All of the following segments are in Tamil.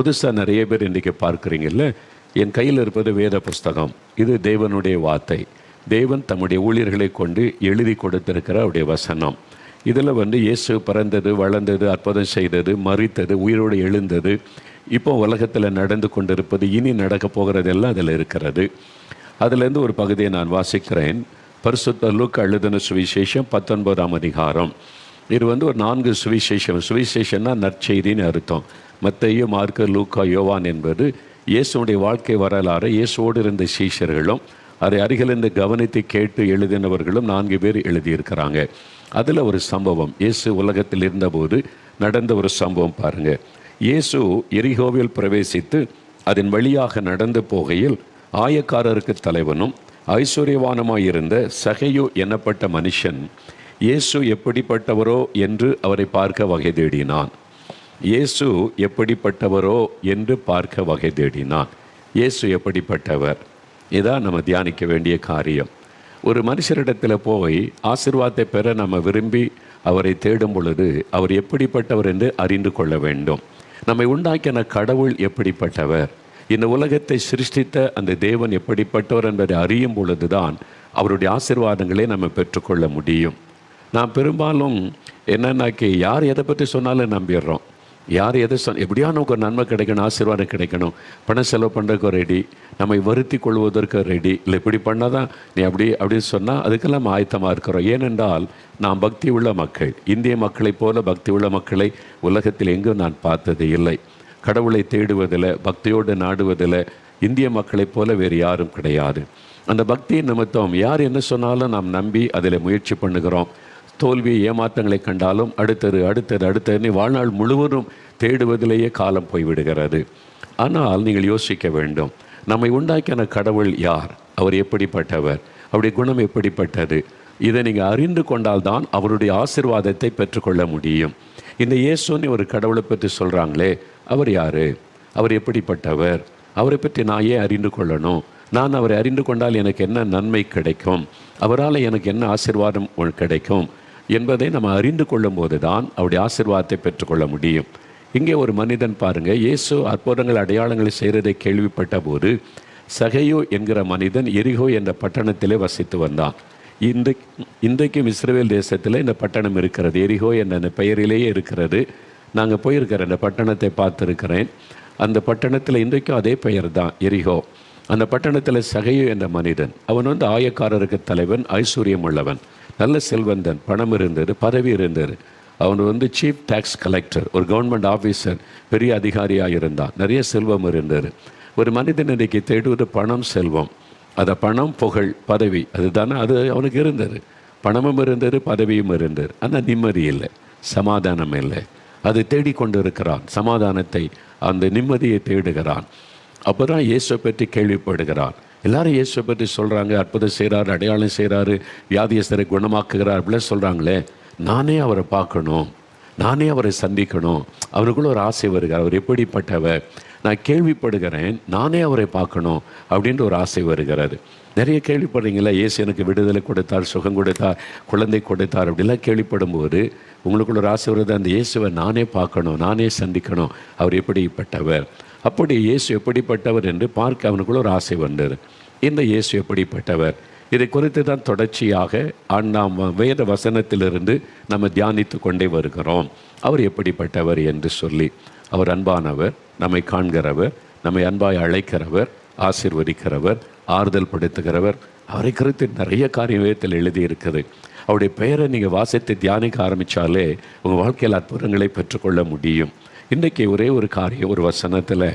புதுசாக நிறைய பேர் இன்றைக்கி பார்க்குறீங்கல்ல, என் கையில் இருப்பது வேத புஸ்தகம். இது தேவனுடைய வார்த்தை. தேவன் தம்முடைய ஊழியர்களை கொண்டு எழுதி கொடுத்திருக்கிற அவருடைய வசனம். இதில் இயேசு பிறந்தது, வளர்ந்தது, அற்புதம் செய்தது, மரித்தது, உயிரோடு எழுந்தது, இப்போ உலகத்தில் நடந்து கொண்டிருப்பது, இனி நடக்க போகிறதெல்லாம் அதில் இருக்கிறது. அதிலேருந்து ஒரு பகுதியை நான் வாசிக்கிறேன். பரிசுத்த லூக்கா எழுதின சுவிசேஷம் 19ஆம் அதிகாரம். இது ஒரு 4 சுவிசேஷம். சுவிசேஷன்னா நற்செய்தின்னு அர்த்தம். மத்தேயு, மார்க்கு, லூக்கா, யோவான் என்பது இயேசுடைய வாழ்க்கை வரலாறு. இயேசுவோடு இருந்த சீஷர்களும் அதை அருகிலிருந்து கவனித்து கேட்டு எழுதினவர்களும் 4 பேர் எழுதியிருக்கிறாங்க. அதில் ஒரு சம்பவம், இயேசு உலகத்தில் இருந்தபோது நடந்த ஒரு சம்பவம் பாருங்கள். இயேசு எரிகோவில் பிரவேசித்து அதன் வழியாக நடந்து போகையில் ஆயக்காரருக்கு தலைவனும் ஐஸ்வர்யவானுமாயிருந்த சகையு எனப்பட்ட மனுஷன் இயேசு எப்படிப்பட்டவரோ என்று அவரை பார்க்க வகை தேடினான். இயேசு எப்படிப்பட்டவரோ என்று பார்க்க வகை தேடினான். இயேசு எப்படிப்பட்டவர்? இதான் நம்ம தியானிக்க வேண்டிய காரியம். ஒரு மனுஷரிடத்தில் போய் ஆசீர்வாதத்தை பெற நம்ம விரும்பி அவரை தேடும் பொழுது அவர் எப்படிப்பட்டவர் என்று அறிந்து கொள்ள வேண்டும். நம்மை உண்டாக்கின கடவுள் எப்படிப்பட்டவர், இந்த உலகத்தை சிருஷ்டித்த அந்த தேவன் எப்படிப்பட்டவர் என்பதை அறியும் பொழுது தான் அவருடைய ஆசீர்வாதங்களை நம்ம பெற்றுக்கொள்ள முடியும். நான் பெரும்பாலும் என்னன்னாக்கி யார் எதை பற்றி சொன்னாலும் நம்பிடுறோம். யார் எதை எப்படியா நமக்கு ஒரு நன்மை கிடைக்கணும், ஆசீர்வாதம் கிடைக்கணும், பணம் செலவு பண்ணுறதுக்கு ரெடி, நம்மை வருத்தி கொள்வதற்கு ரெடி, இல்லை இப்படி பண்ணால் தான் நீ அப்படின்னு சொன்னால் அதுக்கெல்லாம் நம்ம ஆயத்தமாக இருக்கிறோம். ஏனென்றால் நாம் பக்தி உள்ள மக்கள். இந்திய மக்களைப் போல பக்தி உள்ள மக்களை உலகத்தில் எங்கும் நான் பார்த்தது இல்லை. கடவுளை தேடுவதில், பக்தியோடு நாடுவதில் இந்திய மக்களைப் போல வேறு யாரும் கிடையாது. அந்த பக்தியின் நிமித்தம் யார் என்ன சொன்னாலும் நாம் நம்பி அதில் முயற்சி பண்ணுகிறோம். தோல்வி, ஏமாற்றங்களை கண்டாலும் அடுத்தது வாழ்நாள் முழுவதும் தேடுவதிலேயே காலம் போய்விடுகிறது. ஆனால் நீங்கள் யோசிக்க வேண்டும், நம்மை உண்டாக்கின கடவுள் யார், அவர் எப்படிப்பட்டவர், அவருடைய குணம் எப்படிப்பட்டது, இதை நீங்கள் அறிந்து கொண்டால்தான் அவருடைய ஆசீர்வாதத்தை பெற்றுக்கொள்ள முடியும். இந்த இயேசுன்னு ஒரு கடவுளை பற்றி சொல்கிறாங்களே, அவர் யார், அவர் எப்படிப்பட்டவர், அவரை பற்றி நான் ஏன் அறிந்து கொள்ளணும், நான் அவரை அறிந்து கொண்டால் எனக்கு என்ன நன்மை கிடைக்கும், அவரால் எனக்கு என்ன ஆசீர்வாதம் கிடைக்கும் என்பதை நம்ம அறிந்து கொள்ளும் போது தான் அவருடைய ஆசீர்வாதத்தை பெற்றுக்கொள்ள முடியும். இங்கே ஒரு மனிதன் பாருங்கள், இயேசு அற்புதங்கள் அடையாளங்களை செய்கிறதை கேள்விப்பட்ட போது சகையு என்கிற மனிதன் எரிகோ என்ற பட்டணத்திலே வசித்து வந்தான். இன்றைக்கும் இஸ்ரவேல் தேசத்தில் இந்த பட்டணம் இருக்கிறது. எரிகோ என்ற பெயரிலேயே இருக்கிறது. நாங்கள் போயிருக்கிற அந்த பட்டணத்தை பார்த்துருக்கிறேன். அந்த பட்டணத்தில் இன்றைக்கும் அதே பெயர் தான், எரிகோ. அந்த பட்டணத்தில் சகையு என்ற மனிதன், அவன் ஆயக்காரருக்கு தலைவன், ஐஸ்வர்யம் உள்ளவன், நல்ல செல்வந்தன், பணம் இருந்தது, பதவி இருந்தது. அவன் சீஃப் டேக்ஸ் கலெக்டர், ஒரு கவர்மெண்ட் ஆஃபீஸர், பெரிய அதிகாரியாக இருந்தான், நிறைய செல்வம் இருந்தது. ஒரு மனிதன் இன்றைக்கு தேடுவது பணம், செல்வம், அதை பணம், புகழ், பதவி, அதுதானே அது அவனுக்கு இருந்தது. பணமும் இருந்தது, பதவியும் இருந்தது, ஆனால் நிம்மதி இல்லை, சமாதானம் இல்லை. அதை தேடிக்கொண்டு இருக்கிறான், சமாதானத்தை, அந்த நிம்மதியை தேடுகிறான். அப்போ தான் இயேசுவை பற்றி கேள்விப்படுகிறான். எல்லாரும் இயேசுவை பற்றி சொல்கிறாங்க, அற்புதம் செய்கிறாரு, அடையாளம் செய்கிறாரு, வியாதியஸ்தரை குணமாக்குகிறார், அப்படிலாம் சொல்கிறாங்களே. நானே அவரை பார்க்கணும், நானே அவரை சந்திக்கணும், அவருக்குள்ள ஒரு ஆசை வருகிறார். அவர் எப்படிப்பட்டவர், நான் கேள்விப்படுகிறேன், நானே அவரை பார்க்கணும் அப்படின்ற ஒரு ஆசை வருகிறது. நிறைய கேள்விப்படுறீங்களா, இயேசு எனக்கு விடுதலை கொடுத்தார், சுகம் கொடுத்தார், குழந்தை கொடுத்தார், அப்படிலாம் கேள்விப்படும் போது உங்களுக்குள்ள ஒரு ஆசை வருது, அந்த இயேசுவை நானே பார்க்கணும், நானே சந்திக்கணும், அவர் எப்படிப்பட்டவர். அப்படி இயேசு எப்படிப்பட்டவர் என்று பார்க்க அவனுக்குள்ள ஒரு ஆசை வந்தது. இந்த இயேசு எப்படிப்பட்டவர், இதை குறித்து தான் தொடர்ச்சியாக நாம் வேத வசனத்திலிருந்து நம்ம தியானித்து கொண்டே வருகிறோம். அவர் எப்படிப்பட்டவர் என்று சொல்லி, அவர் அன்பானவர், நம்மை காண்கிறவர், நம்மை அன்பாய் அழைக்கிறவர், ஆசீர்வதிக்கிறவர், ஆறுதல் படுத்துகிறவர். அவரை குறித்து நிறைய காரியம் வேதத்தில் எழுதியிருக்குது. அவருடைய பெயரை நீங்கள் வாசித்து தியானிக்க ஆரம்பித்தாலே உங்கள் வாழ்க்கையில் அற்புதங்களை பெற்றுக்கொள்ள முடியும். இன்றைக்கி ஒரே ஒரு காரியம், ஒரு வசனத்தில்,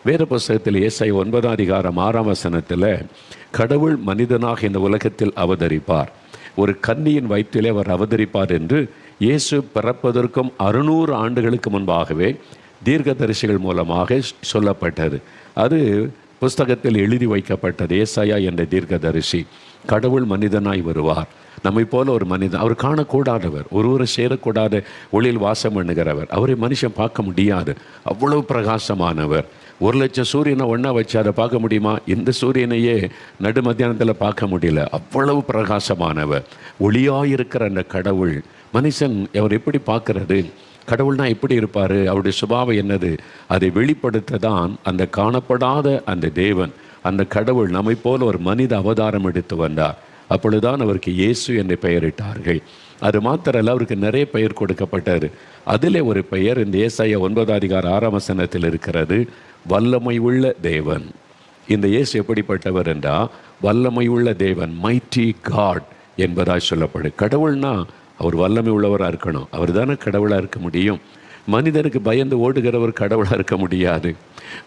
வேத புஸ்தகத்தில் ஏசாயா 9ஆம் அதிகாரம் 6ஆம் வசனத்தில், கடவுள் மனிதனாக இந்த உலகத்தில் அவதரிப்பார், ஒரு கன்னியின் வயிற்றிலே அவர் அவதரிப்பார் என்று இயேசு பிறப்பதற்கும் 600 ஆண்டுகளுக்கு முன்பாகவே தீர்க்கதரிசிகள் மூலமாக சொல்லப்பட்டது. அது புஸ்தகத்தில் எழுதி வைக்கப்பட்டது. ஏசாயா என்ற தீர்க்கதரிசி, கடவுள் மனிதனாய் வருவார், நம்மை போல ஒரு மனிதன், அவர் காணக்கூடாதவர், ஒருவரை சேரக்கூடாத ஒளியில் வாசம் பண்ணுகிறவர், அவரை மனுஷன் பார்க்க முடியாது, அவ்வளவு பிரகாசமானவர். 1,00,000 சூரியனை ஒன்றா வச்சு அதை பார்க்க முடியுமா? இந்த சூரியனையே நடு மத்தியானத்தில் பார்க்க முடியல, அவ்வளவு பிரகாசமானவர். ஒளியாயிருக்கிற அந்த கடவுள் மனுஷன் அவர் எப்படி பார்க்கறது? கடவுள்னா எப்படி இருப்பார், அவருடைய சுபாவம் என்னது, அதை வெளிப்படுத்த தான் அந்த காணப்படாத அந்த தேவன், அந்த கடவுள் நம்மை போல ஒரு மனித அவதாரம் எடுத்து வந்தார். அப்பொழுதுதான் அவருக்கு இயேசு என்று பெயரிட்டார்கள். அது மாத்திரல்ல, அவருக்கு நிறைய பெயர் கொடுக்கப்பட்டார். அதில் ஒரு பெயர் இந்த ஏசாயா 9:6 இருக்கிறது, வல்லமை உள்ள தேவன். இந்த இயேசு எப்படிப்பட்டவர் என்றால் வல்லமை உள்ள தேவன், மைட்டி காட் என்பதாக சொல்லப்படும். கடவுள்னா அவர் வல்லமை உள்ளவராக இருக்கணும். அவர் தானே கடவுளாக இருக்க முடியும். மனிதனுக்கு பயந்து ஓடுகிறவர் கடவுளாக இருக்க முடியாது.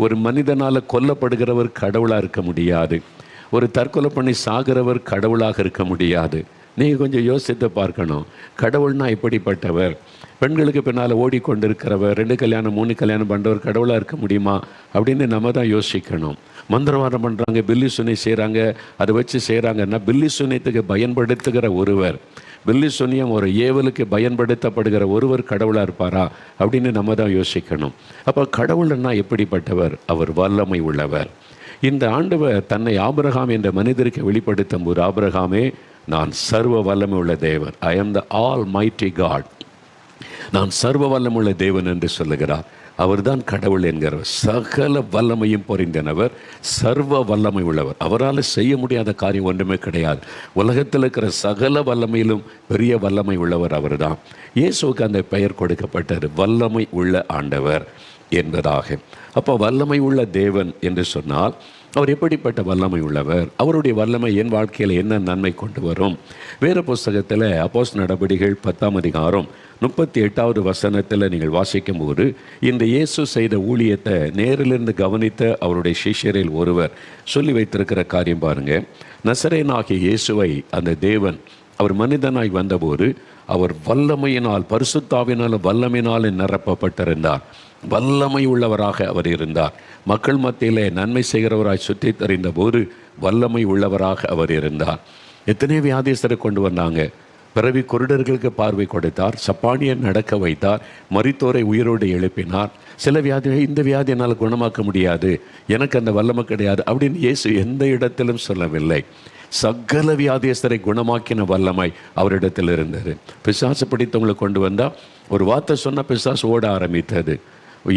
ஒரு மனிதனால் கொல்லப்படுகிறவர் கடவுளாக இருக்க முடியாது. ஒரு தற்கொலை பண்ணி சாகிறவர் கடவுளாக இருக்க முடியாது. நீங்கள் கொஞ்சம் யோசித்து பார்க்கணும், கடவுள்னா எப்படிப்பட்டவர். பெண்களுக்கு பின்னால் ஓடிக்கொண்டிருக்கிறவர், 2 கல்யாணம் 3 கல்யாணம் பண்ணுறவர் கடவுளாக இருக்க முடியுமா அப்படின்னு நம்ம தான் யோசிக்கணும். மந்திரவாதம் பண்ணுறாங்க, பில்லி சுனி செய்கிறாங்க, அதை வச்சு செய்கிறாங்கன்னா பில்லி சுனியத்துக்கு பயன்படுத்துகிற ஒருவர், பில்லி சுனியம் ஒரு ஏவலுக்கு பயன்படுத்தப்படுகிற ஒருவர் கடவுளாக இருப்பாரா அப்படின்னு நம்ம தான் யோசிக்கணும். அப்போ கடவுள்னா எப்படிப்பட்டவர், அவர் வல்லமை உள்ளவர். இந்த ஆண்டவர் தன்னை ஆபிரகாம் என்ற மனிதருக்கு வெளிப்படுத்தும் போது, ஆபிரகாமே நான் சர்வ வல்லமை உள்ள தேவன், I am the almighty God, நான் சர்வ வல்லமுள்ள தேவன் என்று சொல்லுகிறார். அவர்தான் கடவுள் என்கிறவர், சகல வல்லமையும் பொறிந்தனவர், சர்வ வல்லமை உள்ளவர். அவரால் செய்ய முடியாத காரியம் ஒன்றுமே கிடையாது. உலகத்தில் இருக்கிற சகல வல்லமையிலும் பெரிய வல்லமை உள்ளவர் அவர்தான். இயேசுவுக்கு அந்த பெயர் கொடுக்கப்பட்டது, வல்லமை உள்ள ஆண்டவர் என்பதாக. அப்போ வல்லமை உள்ள தேவன் என்று சொன்னால் அவர் எப்படிப்பட்ட வல்லமை உள்ளவர், அவருடைய வல்லமை என் வாழ்க்கையில் என்ன நன்மை கொண்டு வரும். வேறு புஸ்தகத்தில் அப்போஸ்தலர் நடபடிகள் 10:38 நீங்கள் வாசிக்கும் போது, இந்த இயேசு செய்த ஊழியத்தை நேரிலிருந்து கவனித்த அவருடைய சிஷ்யரில் ஒருவர் சொல்லி வைத்திருக்கிற காரியம் பாருங்க. நசரேயனாகிய இயேசுவை அந்த தேவன் அவர் மனிதனாய் வந்தபோது அவர் வல்லமையினால், பரிசுத்தாவினால் வல்லமையினால் நிரப்பப்பட்டிருந்தார். வல்லமை உள்ளவராக அவர் இருந்தார். மக்கள் மத்தியிலே நன்மை செய்கிறவராய் சுற்றி தெரிந்த போது வல்லமை உள்ளவராக அவர் இருந்தார். எத்தனை வியாதியஸ்தரை கொண்டு வந்தாங்க. பிறவி குருடர்களுக்கு பார்வை கொடுத்தார், சப்பானியை நடக்க வைத்தார், மரித்தோரை உயிரோடு எழுப்பினார். சில வியாதியை இந்த வியாதி என்னால் குணமாக்க முடியாது, எனக்கு அந்த வல்லமை கிடையாது அப்படின்னு இயேசு எந்த இடத்திலும் சொல்லவில்லை. சகல வியாதியஸ்தரை குணமாக்கின வல்லமை அவரிடத்தில் இருந்தது. பிசாசு பிடித்தவங்களை கொண்டு வந்தால் ஒரு வார்த்தை சொன்ன பிசாசு ஓட ஆரம்பித்தது.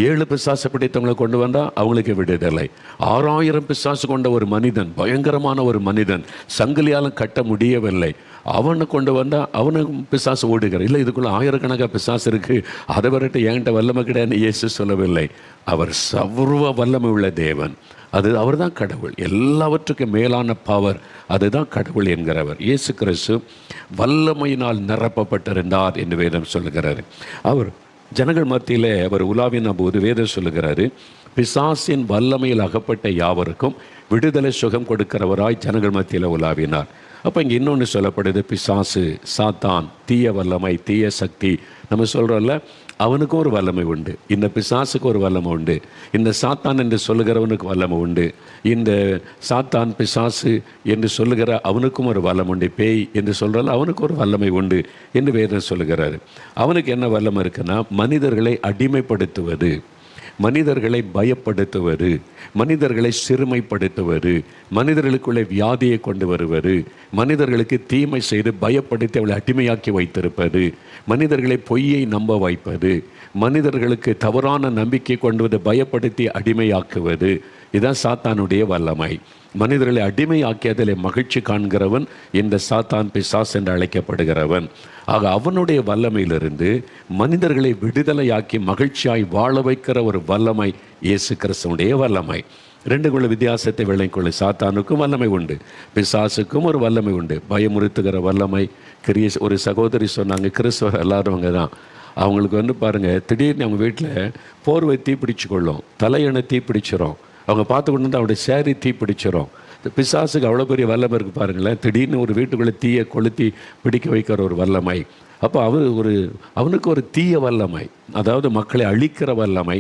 7 பிசாசு பிடித்தவங்களை கொண்டு வந்தால் அவங்களுக்கு விடுதலை. 6000 பிசாசு கொண்ட ஒரு மனிதன், பயங்கரமான ஒரு மனிதன், சங்கிலியாலும் கட்ட முடியவில்லை, அவனை கொண்டு வந்தால் அவனுக்கு பிசாசு ஓடுகிறார். இல்லை, இதுக்குள்ளே ஆயிரக்கணக்காக பிசாசு இருக்குது, அதை வரட்டு என்கிட்ட வல்லமை கிடையாது இயேசு சொல்லவில்லை. அவர் சர்வ வல்லமை உள்ள தேவன். அவர் தான் கடவுள், எல்லாவற்றுக்கும் மேலான பவர், அதுதான் கடவுள் என்கிறவர். இயேசு கிறிஸ்து வல்லமையினால் நிரப்பப்பட்டிருந்தார் என்று வேதம் சொல்லுகிறார். அவர் ஜனங்கள் மத்தியில் அவர் உலாவின போது வேதம் சொல்லுகிறாரு, பிசாசின் வல்லமையில் அகப்பட்ட யாவருக்கும் விடுதலை சுகம் கொடுக்கிறவராய் ஜனங்கள் மத்தியில் உலாவினார். அப்போ இங்கே இன்னொன்று சொல்லப்படுது, பிசாசு, சாத்தான், தீய வல்லமை, தீய சக்தி. நம்ம சொல்கிறோம்ல, அவனுக்கும் ஒரு வல்லமை உண்டு, இந்த பிசாசுக்கு ஒரு வல்லமை உண்டு, இந்த சாத்தான் என்று சொல்லுகிறவனுக்கு வல்லமை உண்டு, இந்த சாத்தான் பிசாசு என்று சொல்லுகிற அவனுக்கும் ஒரு வல்லமை உண்டு, பேய் என்று சொல்கிறால் அவனுக்கு ஒரு வல்லமை உண்டு என்று வேதம் சொல்லுகிறாரு. அவனுக்கு என்ன வல்லமை இருக்குன்னா, மனிதர்களை அடிமைப்படுத்துவது, மனிதர்களை பயப்படுத்துவது, மனிதர்களை சிறுமைப்படுத்துவது, மனிதர்களுக்குள்ளே வியாதியை கொண்டு வருவது, மனிதர்களுக்கு தீமை செய்து பயப்படுத்தி அவளை அடிமையாக்கி வைத்திருப்பது, மனிதர்களை பொய்யை நம்ப வைப்பது, மனிதர்களுக்கு தவறான நம்பிக்கை கொண்டு வந்து பயப்படுத்தி அடிமையாக்குவது. இதுதான் சாத்தானுடைய வல்லமை. மனிதர்களை அடிமையாக்கியதில் மகிழ்ச்சி காண்கிறவன் இந்த சாத்தான், பிசாஸ் என்று அழைக்கப்படுகிறவன். ஆக அவனுடைய வல்லமையிலிருந்து மனிதர்களை விடுதலையாக்கி மகிழ்ச்சியாய் வாழ வைக்கிற ஒரு வல்லமை இயேசு கிறிஸ்துவுடைய வல்லமை. 2 வித்தியாசத்தை விளங்கிக்கொள்ள, சாத்தானுக்கும் வல்லமை உண்டு, பிசாசுக்கும் ஒரு வல்லமை உண்டு, பயமுறுத்துகிற வல்லமை. ஒரு சகோதரி சொன்னாங்க, கிறிஸ்தவர் எல்லாருவங்க தான், அவங்களுக்கு பாருங்கள், திடீர்னு அவங்க வீட்டில் போர்வை தீ பிடிச்சு கொள்ளும், தலையணை தீ பிடிச்சிரும், அவங்க பார்த்து கொண்டு வந்து அவருடைய சேரி தீ பிடிச்சிரும். பிசாசுக்கு அவ்வளோ பெரிய வல்லமை இருக்குது பாருங்களேன், திடீர்னு ஒரு வீட்டுக்குள்ளே தீயை கொளுத்தி பிடிக்க வைக்கிற ஒரு வல்லமை. அப்போ அவனுக்கு ஒரு தீய வல்லமை, அதாவது மக்களை அழிக்கிற வல்லமை,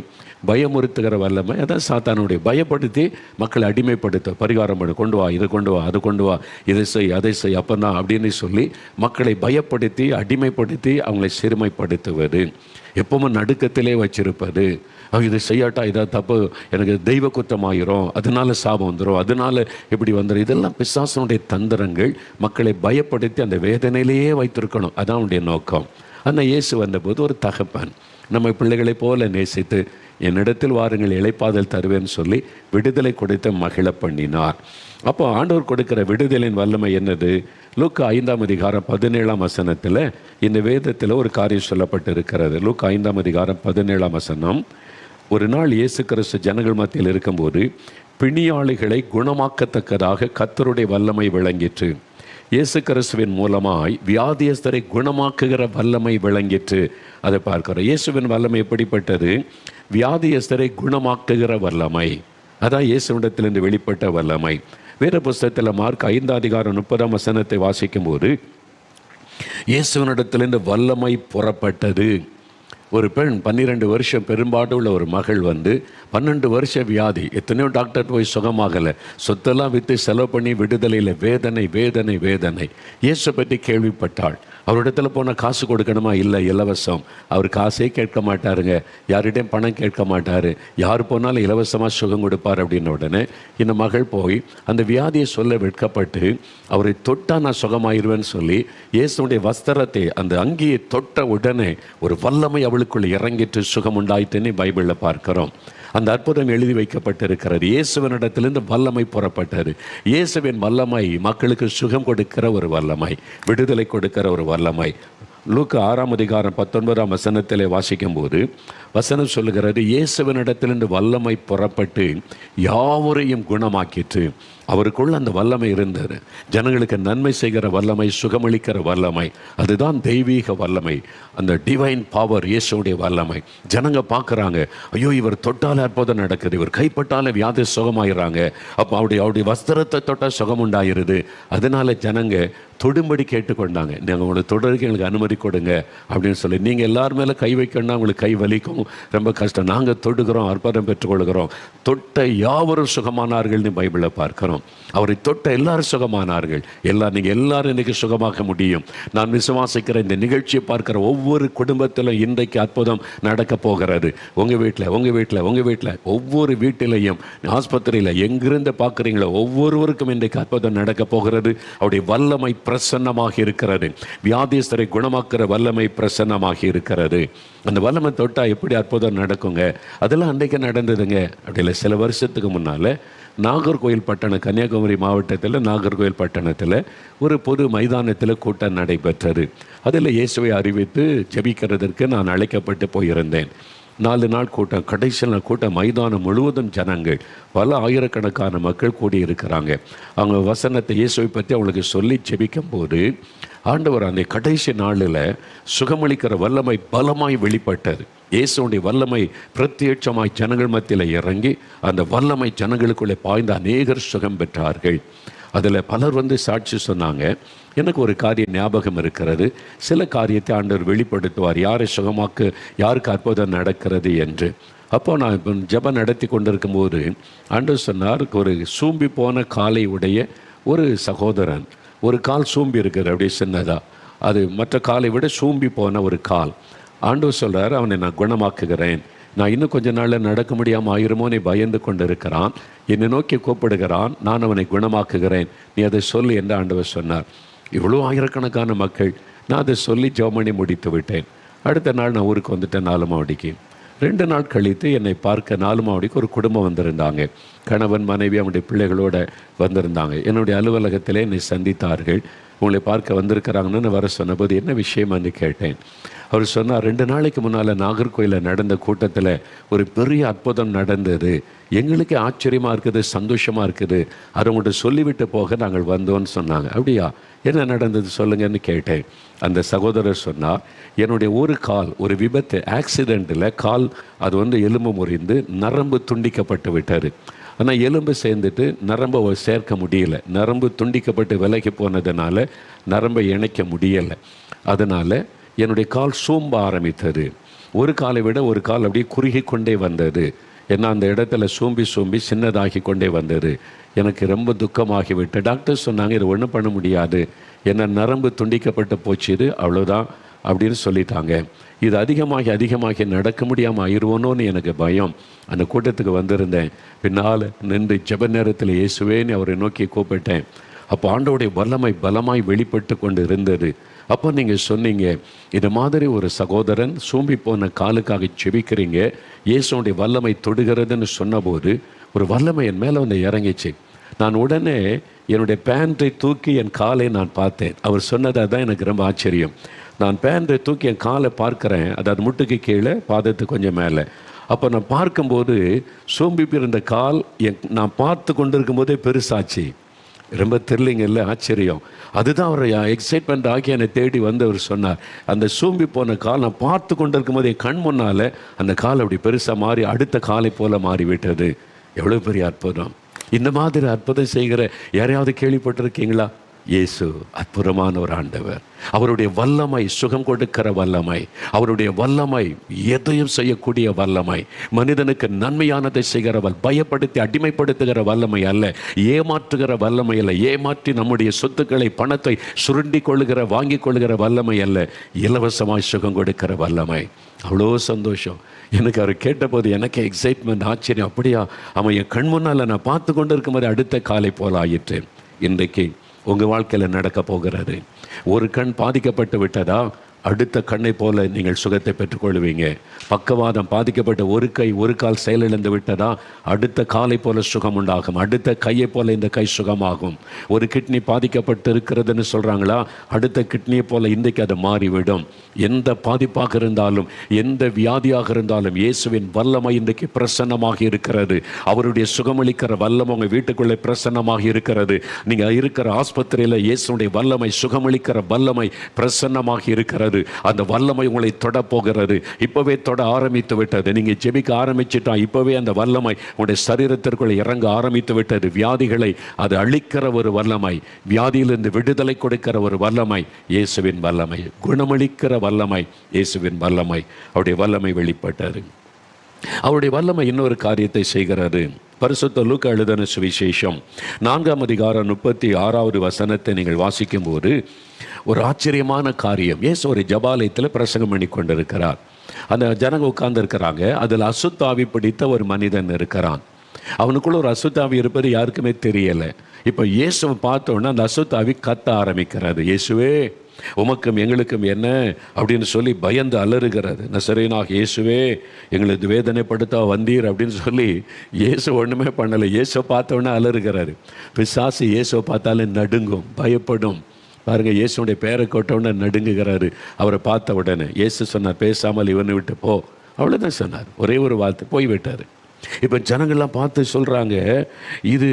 பயமுறுத்துகிற வல்லமை. அதான் சாத்தானுடைய, பயப்படுத்தி மக்களை அடிமைப்படுத்த, பரிகாரம் பண்ணு, கொண்டு வா, இதை கொண்டு வா, அது கொண்டு வா, இதை செய், அதை செய், அப்போ தான் அப்படின்னு சொல்லி மக்களை பயப்படுத்தி அடிமைப்படுத்தி அவங்களை சிறுமைப்படுத்துவது, எப்பவும் நடுக்கத்திலே வச்சிருப்பது. இதை செய்யாட்டா இதாக தப்பு, எனக்கு தெய்வ குற்றமாயிரும், அதனால சாபம் வந்துடும், அதனால இப்படி வந்துடும். இதெல்லாம் பிசாசனுடைய தந்திரங்கள். மக்களை பயப்படுத்தி அந்த வேதனையிலேயே வைத்திருக்கணும், அதான் அவனுடைய நோக்கம். ஆனால் இயேசு வந்தபோது ஒரு தகப்பன் நம்ம பிள்ளைகளைப் போல நேசித்து என்னிடத்தில் வாருங்கள் இளைப்பாதல் தருவேன்னு சொல்லி விடுதலை கொடுத்து மகிழ பண்ணினார். அப்போ ஆண்டவர் கொடுக்கிற விடுதலின் வல்லமை என்னது? லூக்கா 5:17 இந்த வேதத்தில் ஒரு காரியம் சொல்லப்பட்டு இருக்கிறது. லூக்கா 5:17 ஒரு நாள் இயேசு கிறிஸ்து ஜனங்கள் மத்தியில் இருக்கும்போது பிணியாளிகளை குணமாக்கத்தக்கதாக கர்த்தருடைய வல்லமை விளங்கிற்று. இயேசு கிறிஸ்துவின் மூலமாய் வியாதியஸ்தரை குணமாக்குகிற வல்லமை விளங்கிற்று. அதை பார்க்கிறோம். இயேசுவின் வல்லமை எப்படிப்பட்டது? வியாதியஸ்தரை குணமாக்குகிற வல்லமை. அதான் இயேசுவிடத்திலிருந்து வெளிப்பட்ட வல்லமை. வேற புஸ்தகத்தில் மார்க் 5:30 வாசிக்கும் போது இயேசுவினிடத்திலிருந்து வல்லமை புறப்பட்டது. ஒரு பெண் 12 வருஷம் பெரும்பாடு உள்ள ஒரு மகள் 12 வருஷம் வியாதி, எத்தனையோ டாக்டர் போய் சுகமாகலை, சொத்தெல்லாம் விற்று செலவு பண்ணி விடுதலையில் வேதனை வேதனை வேதனை. இயேசு பற்றி கேள்விப்பட்டாள். அவரிடத்துல போனால் காசு கொடுக்கணுமா? இல்லை, இலவசம். அவர் காசே கேட்க மாட்டாருங்க, யார்கிட்டையும் பணம் கேட்க மாட்டார், யார் போனாலும் இலவசமாக சுகம் கொடுப்பார். அப்படின்ன உடனே இந்த மகள் போய் அந்த வியாதியை சொல்ல வெட்கப்பட்டு அவரை தொட்டா நான் சுகமாயிருவேன்னு சொல்லி இயேசுடைய வஸ்திரத்தை, அந்த அங்கியை தொட்ட உடனே ஒரு வல்லமை அவளுக்குள்ள இறங்கிட்டு சுகம் உண்டாயிட்டுன்னு பைபிளில் பார்க்கிறோம். அந்த அற்புதம் எழுதி வைக்கப்பட்டிருக்கிறது. இயேசுவனிடத்திலிருந்து வல்லமை புறப்பட்டது. இயேசுவின் வல்லமை மக்களுக்கு சுகம் கொடுக்கிற ஒரு வல்லமை, விடுதலை கொடுக்கிற ஒரு வல்லமை. லூக்கா 6:19 வாசிக்கும் போது வசனம் சொல்லுகிறது, இயேசுவனிடத்திலிருந்து வல்லமை புறப்பட்டு யாவரையும் குணமாக்கிற்று. அவருக்குள்ள அந்த வல்லமை இருந்தது. ஜனங்களுக்கு நன்மை செய்கிற வல்லமை, சுகமளிக்கிற வல்லமை, அதுதான் தெய்வீக வல்லமை, அந்த டிவைன் பவர், இயேசுடைய வல்லமை. ஜனங்க பார்க்குறாங்க, ஐயோ இவர் தொட்டால் அற்புதம் நடக்குது, இவர் கைப்பட்டால வியாதி சுகமாயிடுறாங்க, அப்போ அவருடைய வஸ்திரத்தை தொட்டால் சுகம் உண்டாயிருது. அதனால ஜனங்க தொடும்படி கேட்டுக்கொண்டாங்க, நீங்கள் உங்களுக்கு தொடருக்கு எங்களுக்கு அனுமதி கொடுங்க அப்படின்னு சொல்லி. நீங்கள் எல்லார் மேலே கை வைக்கணும்னா உங்களுக்கு கை வலிக்கும், ரொம்ப கஷ்டம், நாங்கள் தொடுகிறோம், அற்புதம் பெற்றுக்கொள்கிறோம். தொட்ட யாவரும் சுகமானார்கள்னு பைபிளில் பார்க்கிறோம். அவரை தொட்ட எல்லாரும் சுகமானார்கள். நீங்கள் எல்லாரும் இன்றைக்கி சுகமாக்க முடியும். நான் விசுவாசிக்கிற இந்த நிகழ்ச்சியை பார்க்கிற ஒவ்வொரு குடும்பத்திலும் இன்றைக்கு அற்புதம் நடக்க போகிறது. உங்கள் வீட்டில் ஒவ்வொரு வீட்டிலையும், ஆஸ்பத்திரியில், எங்கிருந்து பார்க்குறீங்களோ ஒவ்வொருவருக்கும் இன்றைக்கு அற்புதம் நடக்க போகிறது. அவருடைய வல்லமை பிரசன்னமாக இருக்கிறது. வியாதிஸ்தரை குணமாக்குற வல்லமை பிரசன்னமாகி இருக்கிறது. அந்த வல்லமை தொட்டால் எப்படி அற்புதம் நடக்குங்க? அதெல்லாம் அன்றைக்கு நடந்ததுங்க. அப்படி இல்லை, சில வருஷத்துக்கு முன்னால் நாகர்கோயில் பட்டணம், கன்னியாகுமரி மாவட்டத்தில் நாகர்கோயில் பட்டணத்தில் ஒரு பொது மைதானத்தில் கூட்டம் நடைபெற்றது. அதில் இயேசுவை அறிவித்து ஜெபிக்கிறதற்கு நான் அழைக்கப்பட்டு போயிருந்தேன். 4 நாள் கூட்டம். கடைசி நாள் கூட்டம், மைதானம் முழுவதும் ஜனங்கள், பல ஆயிரக்கணக்கான மக்கள் கூடியிருக்கிறாங்க. அவங்க வசனத்தை, இயேசுவை பற்றி அவங்களுக்கு சொல்லி ஜெபிக்கும் போது ஆண்டவர் அந்த கடைசி நாளில் சுகமளிக்கிற வல்லமை பலமாய் வெளிப்பட்டது. இயேசுடைய வல்லமை பிரத்யட்சமாய் ஜனங்கள் மத்தியில் இறங்கி அந்த வல்லமை ஜனங்களுக்குள்ளே பாய்ந்த அநேகர் சுகம் பெற்றார்கள். அதில் பலர் சாட்சி சொன்னாங்க. எனக்கு ஒரு காரியம் ஞாபகம் இருக்கிறது. சில காரியத்தை ஆண்டவர் வெளிப்படுத்துவார், யாரை சுகமாக்கு, யாருக்கு அற்புதம் நடக்கிறது என்று. அப்போ நான் இப்போ ஜெபம் நடத்தி கொண்டிருக்கும் போது ஆண்டவர் சொன்னார், ஒரு சூம்பி போன காலை உடைய ஒரு சகோதரன், ஒரு கால் சூம்பி இருக்குது, அப்படியே சின்னதா, அது மற்ற காலை விட சூம்பி போன ஒரு கால். ஆண்டவர் சொல்கிறார், அவனை நான் குணமாக்குகிறேன். நான் இன்னும் கொஞ்ச நாளில் நடக்க முடியாமல் ஆயிருமோன்னு பயந்து கொண்டு இருக்கிறான், என்னை நோக்கி கூப்பிடுகிறான், நான் அவனை குணமாக்குகிறேன், நீ அதை சொல்லு என்று ஆண்டவர் சொன்னார். இவ்வளோ ஆயிரக்கணக்கான மக்கள், நான் அதை சொல்லி ஜெபமணி முடித்து விட்டேன். அடுத்த நாள் நான் ஊருக்கு வந்துட்டேன். 4 மாவடிக்கு 2 நாள் கழித்து என்னை பார்க்க 4 மாவடிக்கு ஒரு குடும்பம் வந்திருந்தாங்க. கணவன், மனைவி, அவனுடைய பிள்ளைகளோடு வந்திருந்தாங்க. என்னுடைய அலுவலகத்திலே என்னை சந்தித்தார்கள். உங்களை பார்க்க வந்திருக்கிறாங்கன்னு வர சொன்னபோது என்ன விஷயமானு கேட்டேன். அவர் சொன்னார், 2 நாளைக்கு முன்னால் நாகர்கோயிலில் நடந்த கூட்டத்தில் ஒரு பெரிய அற்புதம் நடந்தது, எங்களுக்கே ஆச்சரியமாக இருக்குது, சந்தோஷமாக இருக்குது, அதை உங்கள்கிட்ட சொல்லிவிட்டு போக நாங்கள் வந்தோன்னு சொன்னாங்க. அப்படியா, என்ன நடந்தது சொல்லுங்கன்னு கேட்டேன். அந்த சகோதரர் சொன்னார், என்னுடைய ஒரு கால், ஒரு விபத்து, ஆக்சிடெண்ட்டில் கால் அது எலும்பு முறிந்து நரம்பு துண்டிக்கப்பட்டு விட்டார். ஆனால் எலும்பு சேர்ந்துட்டு நரம்பை சேர்க்க முடியலை, நரம்பு துண்டிக்கப்பட்டு விலகி போனதுனால நரம்பை இணைக்க முடியலை. அதனால் என்னுடைய கால் சூம்ப ஆரம்பித்தது. ஒரு காலை விட ஒரு கால் அப்படியே குறுகி கொண்டே வந்தது. ஏன்னா அந்த இடத்துல சூம்பி சின்னதாகி கொண்டே வந்தது. எனக்கு ரொம்ப துக்கமாகிவிட்டு டாக்டர் சொன்னாங்க, இது ஒன்றும் பண்ண முடியாது, என்ன நரம்பு துண்டிக்கப்பட்டு போச்சு, இது அவ்வளோதான் அப்படின்னு சொல்லிட்டாங்க. இது அதிகமாகி நடக்க முடியாமல் ஆயிடுவோன்னு எனக்கு பயம். அந்த கூட்டத்துக்கு வந்திருந்தேன். பின்னால் நின்று ஜெப நேரத்தில் இயேசுவேன்னு அவரை நோக்கி கூப்பிட்டேன். அப்போ ஆண்டவருடைய வல்லமை பலமாய் வெளிப்பட்டு கொண்டு இருந்தது. அப்போ நீங்கள் சொன்னீங்க, இந்த மாதிரி ஒரு சகோதரன் சூம்பி போன காலுக்காக செபிக்கிறீங்க, இயேசுடைய வல்லமை தொடுகிறதுன்னு சொன்னபோது ஒரு வல்லமை என் மேலே வந்து இறங்கிச்சு. நான் உடனே என்னுடைய பேண்ட்டை தூக்கி என் காலை நான் பார்த்தேன். அவர் சொன்னது அதுதான் எனக்கு ரொம்ப ஆச்சரியம். நான் பேண்ட்டை தூக்கி என் காலை பார்க்குறேன், அதாவது முட்டுக்கு கீழே பாதத்துக்கு கொஞ்சம் மேலே. அப்போ நான் பார்க்கும்போது சோம்பி பிறந்த கால் நான் பார்த்து கொண்டு இருக்கும்போதே பெருசாச்சு. ரொம்ப த்ரில்லிங் இல்லை, ஆச்சரியம். அதுதான் அவர் எக்ஸைட்மெண்ட் ஆகி என்னை தேடி வந்து அவர் சொன்னார், அந்த சூம்பி போன கால் நான் பார்த்து கொண்டு இருக்கும்போது என் கண் முன்னால் அந்த கால் அப்படி பெருசாக மாறி அடுத்த காலை போல மாறிவிட்டது. எவ்வளோ பெரிய அற்புதம்! இந்த மாதிரி அற்புதம் செய்கிற யாரையாவது கேள்விப்பட்டிருக்கீங்களா? இயேசு அற்புதமான ஒரு ஆண்டவர். அவருடைய வல்லமை சுகம் கொடுக்கிற வல்லமை, அவருடைய வல்லமை எதையும் செய்யக்கூடிய வல்லமை, மனிதனுக்கு நன்மையானதை செய்கிற பயப்படுத்தி அடிமைப்படுத்துகிற வல்லமை அல்ல, ஏமாற்றுகிற வல்லமை அல்ல, ஏமாற்றி நம்முடைய சொத்துக்களை பணத்தை சுருண்டி கொள்ளுகிற வாங்கி கொள்ளுகிற வல்லமை அல்ல, இலவசமாய் சுகம் கொடுக்கிற வல்லமை. அவ்வளோ சந்தோஷம் எனக்கு. அவர் கேட்டபோது எனக்கு எக்ஸைட்மெண்ட், ஆச்சரியம். அப்படியா, அவன் என் கண் முன்னால் நான் பார்த்து கொண்டு இருக்கும்போது அடுத்த காலை போல ஆயிற்று. இன்றைக்கு உங்கள் வாழ்க்கையில் நடக்க போகிறது. ஒரு கண் பாதிக்கப்பட்டு விட்டதா, அடுத்த கண்ணை போல நீங்கள் சுகத்தை பெற்றுக்கொள்வீங்க. பக்கவாதம் பாதிக்கப்பட்ட ஒரு கை ஒரு கால் செயலிழந்து விட்டதா, அடுத்த காலை போல சுகம் உண்டாகும். அடுத்த கையை போல இந்த கை சுகமாகும். ஒரு கிட்னி பாதிக்கப்பட்டு இருக்கிறதுன்னு சொல்கிறாங்களா, அடுத்த கிட்னியை போல இன்றைக்கு அது மாறிவிடும். எந்த பாதிப்பாக இருந்தாலும், எந்த வியாதியாக இருந்தாலும், இயேசுவின் வல்லமை இன்றைக்கு பிரசன்னமாக இருக்கிறது. அவருடைய சுகமளிக்கிற வல்லமை உங்கள் வீட்டுக்குள்ளே பிரசன்னமாக இருக்கிறது. நீங்கள் இருக்கிற ஆஸ்பத்திரியில் இயேசுடைய வல்லமை, சுகமளிக்கிற வல்லமை பிரசன்னமாக இருக்கிறது. அந்த வல்லமை உங்களை தொட போகிறது. இப்பவே தொட ஆரம்பித்து விட்டது. நீங்க ஜெபிக்க ஆரம்பிச்சுட்டா இப்பவே அந்த வல்லமை உங்களுடைய சரீரத்திற்குள் இறங்க ஆரம்பித்து விட்டது. வியாதிகளை அது அழிக்கிற ஒரு வல்லமை, வியாதியிலிருந்து விடுதலை கொடுக்கிற ஒரு வல்லமை இயேசுவின் வல்லமை, குணமளிக்கிற வல்லமை இயேசுவின் வல்லமை. அவருடைய வல்லமை வெளிப்பட்டது. அவருடைய வல்லமை இன்னொரு காரியத்தை செய்கிறது. பரிசுத்த லூக்கா எழுதின சுவிசேஷம் 4ஆம் அதிகாரம் 36வது வசனத்தை நீங்கள் வாசிக்கும் போது ஒரு ஆச்சரியமான காரியம். இயேசு ஒரு ஜபாலயத்தில் பிரசங்கம் பண்ணி கொண்டிருக்கிறார். அந்த ஜனங்க உட்கார்ந்து இருக்கிறாங்க. அதில் அசுத்தாவி பிடித்த ஒரு மனிதன் இருக்கிறான். அவனுக்குள்ள ஒரு அசுத்தாவி இருப்பது யாருக்குமே தெரியலை. இப்போ இயேசுவை பார்த்தோன்னா அந்த அசுத்தாவி கத்த ஆரம்பிக்கிறது. இயேசுவே, உமக்கும் எங்களுக்கும் என்ன அப்படின்னு சொல்லி பயந்து அலறுகிறது. நசரேயனாக இயேசுவே, எங்களுக்கு வேதனைப்படுத்த வந்தீர் அப்படின்னு சொல்லி இயேசு ஒன்றுமே பண்ணலை. இயேசுவை பார்த்தோன்னே அலறுகிறாரு. பிசாசு இயேசுவை பார்த்தாலே நடுங்கும், பயப்படும். பாருங்கள், இயேசுடைய பேரை கொட்டவுடனே நடுங்குகிறாரு. அவரை பார்த்த உடனே இயேசு சொன்னார், பேசாமல் இவனை விட்டு போ. அவ்வளோதான் சொன்னார். ஒரே ஒரு வார்த்தை, போய்விட்டார். இப்போ ஜனங்கள்லாம் பார்த்து சொல்கிறாங்க, இது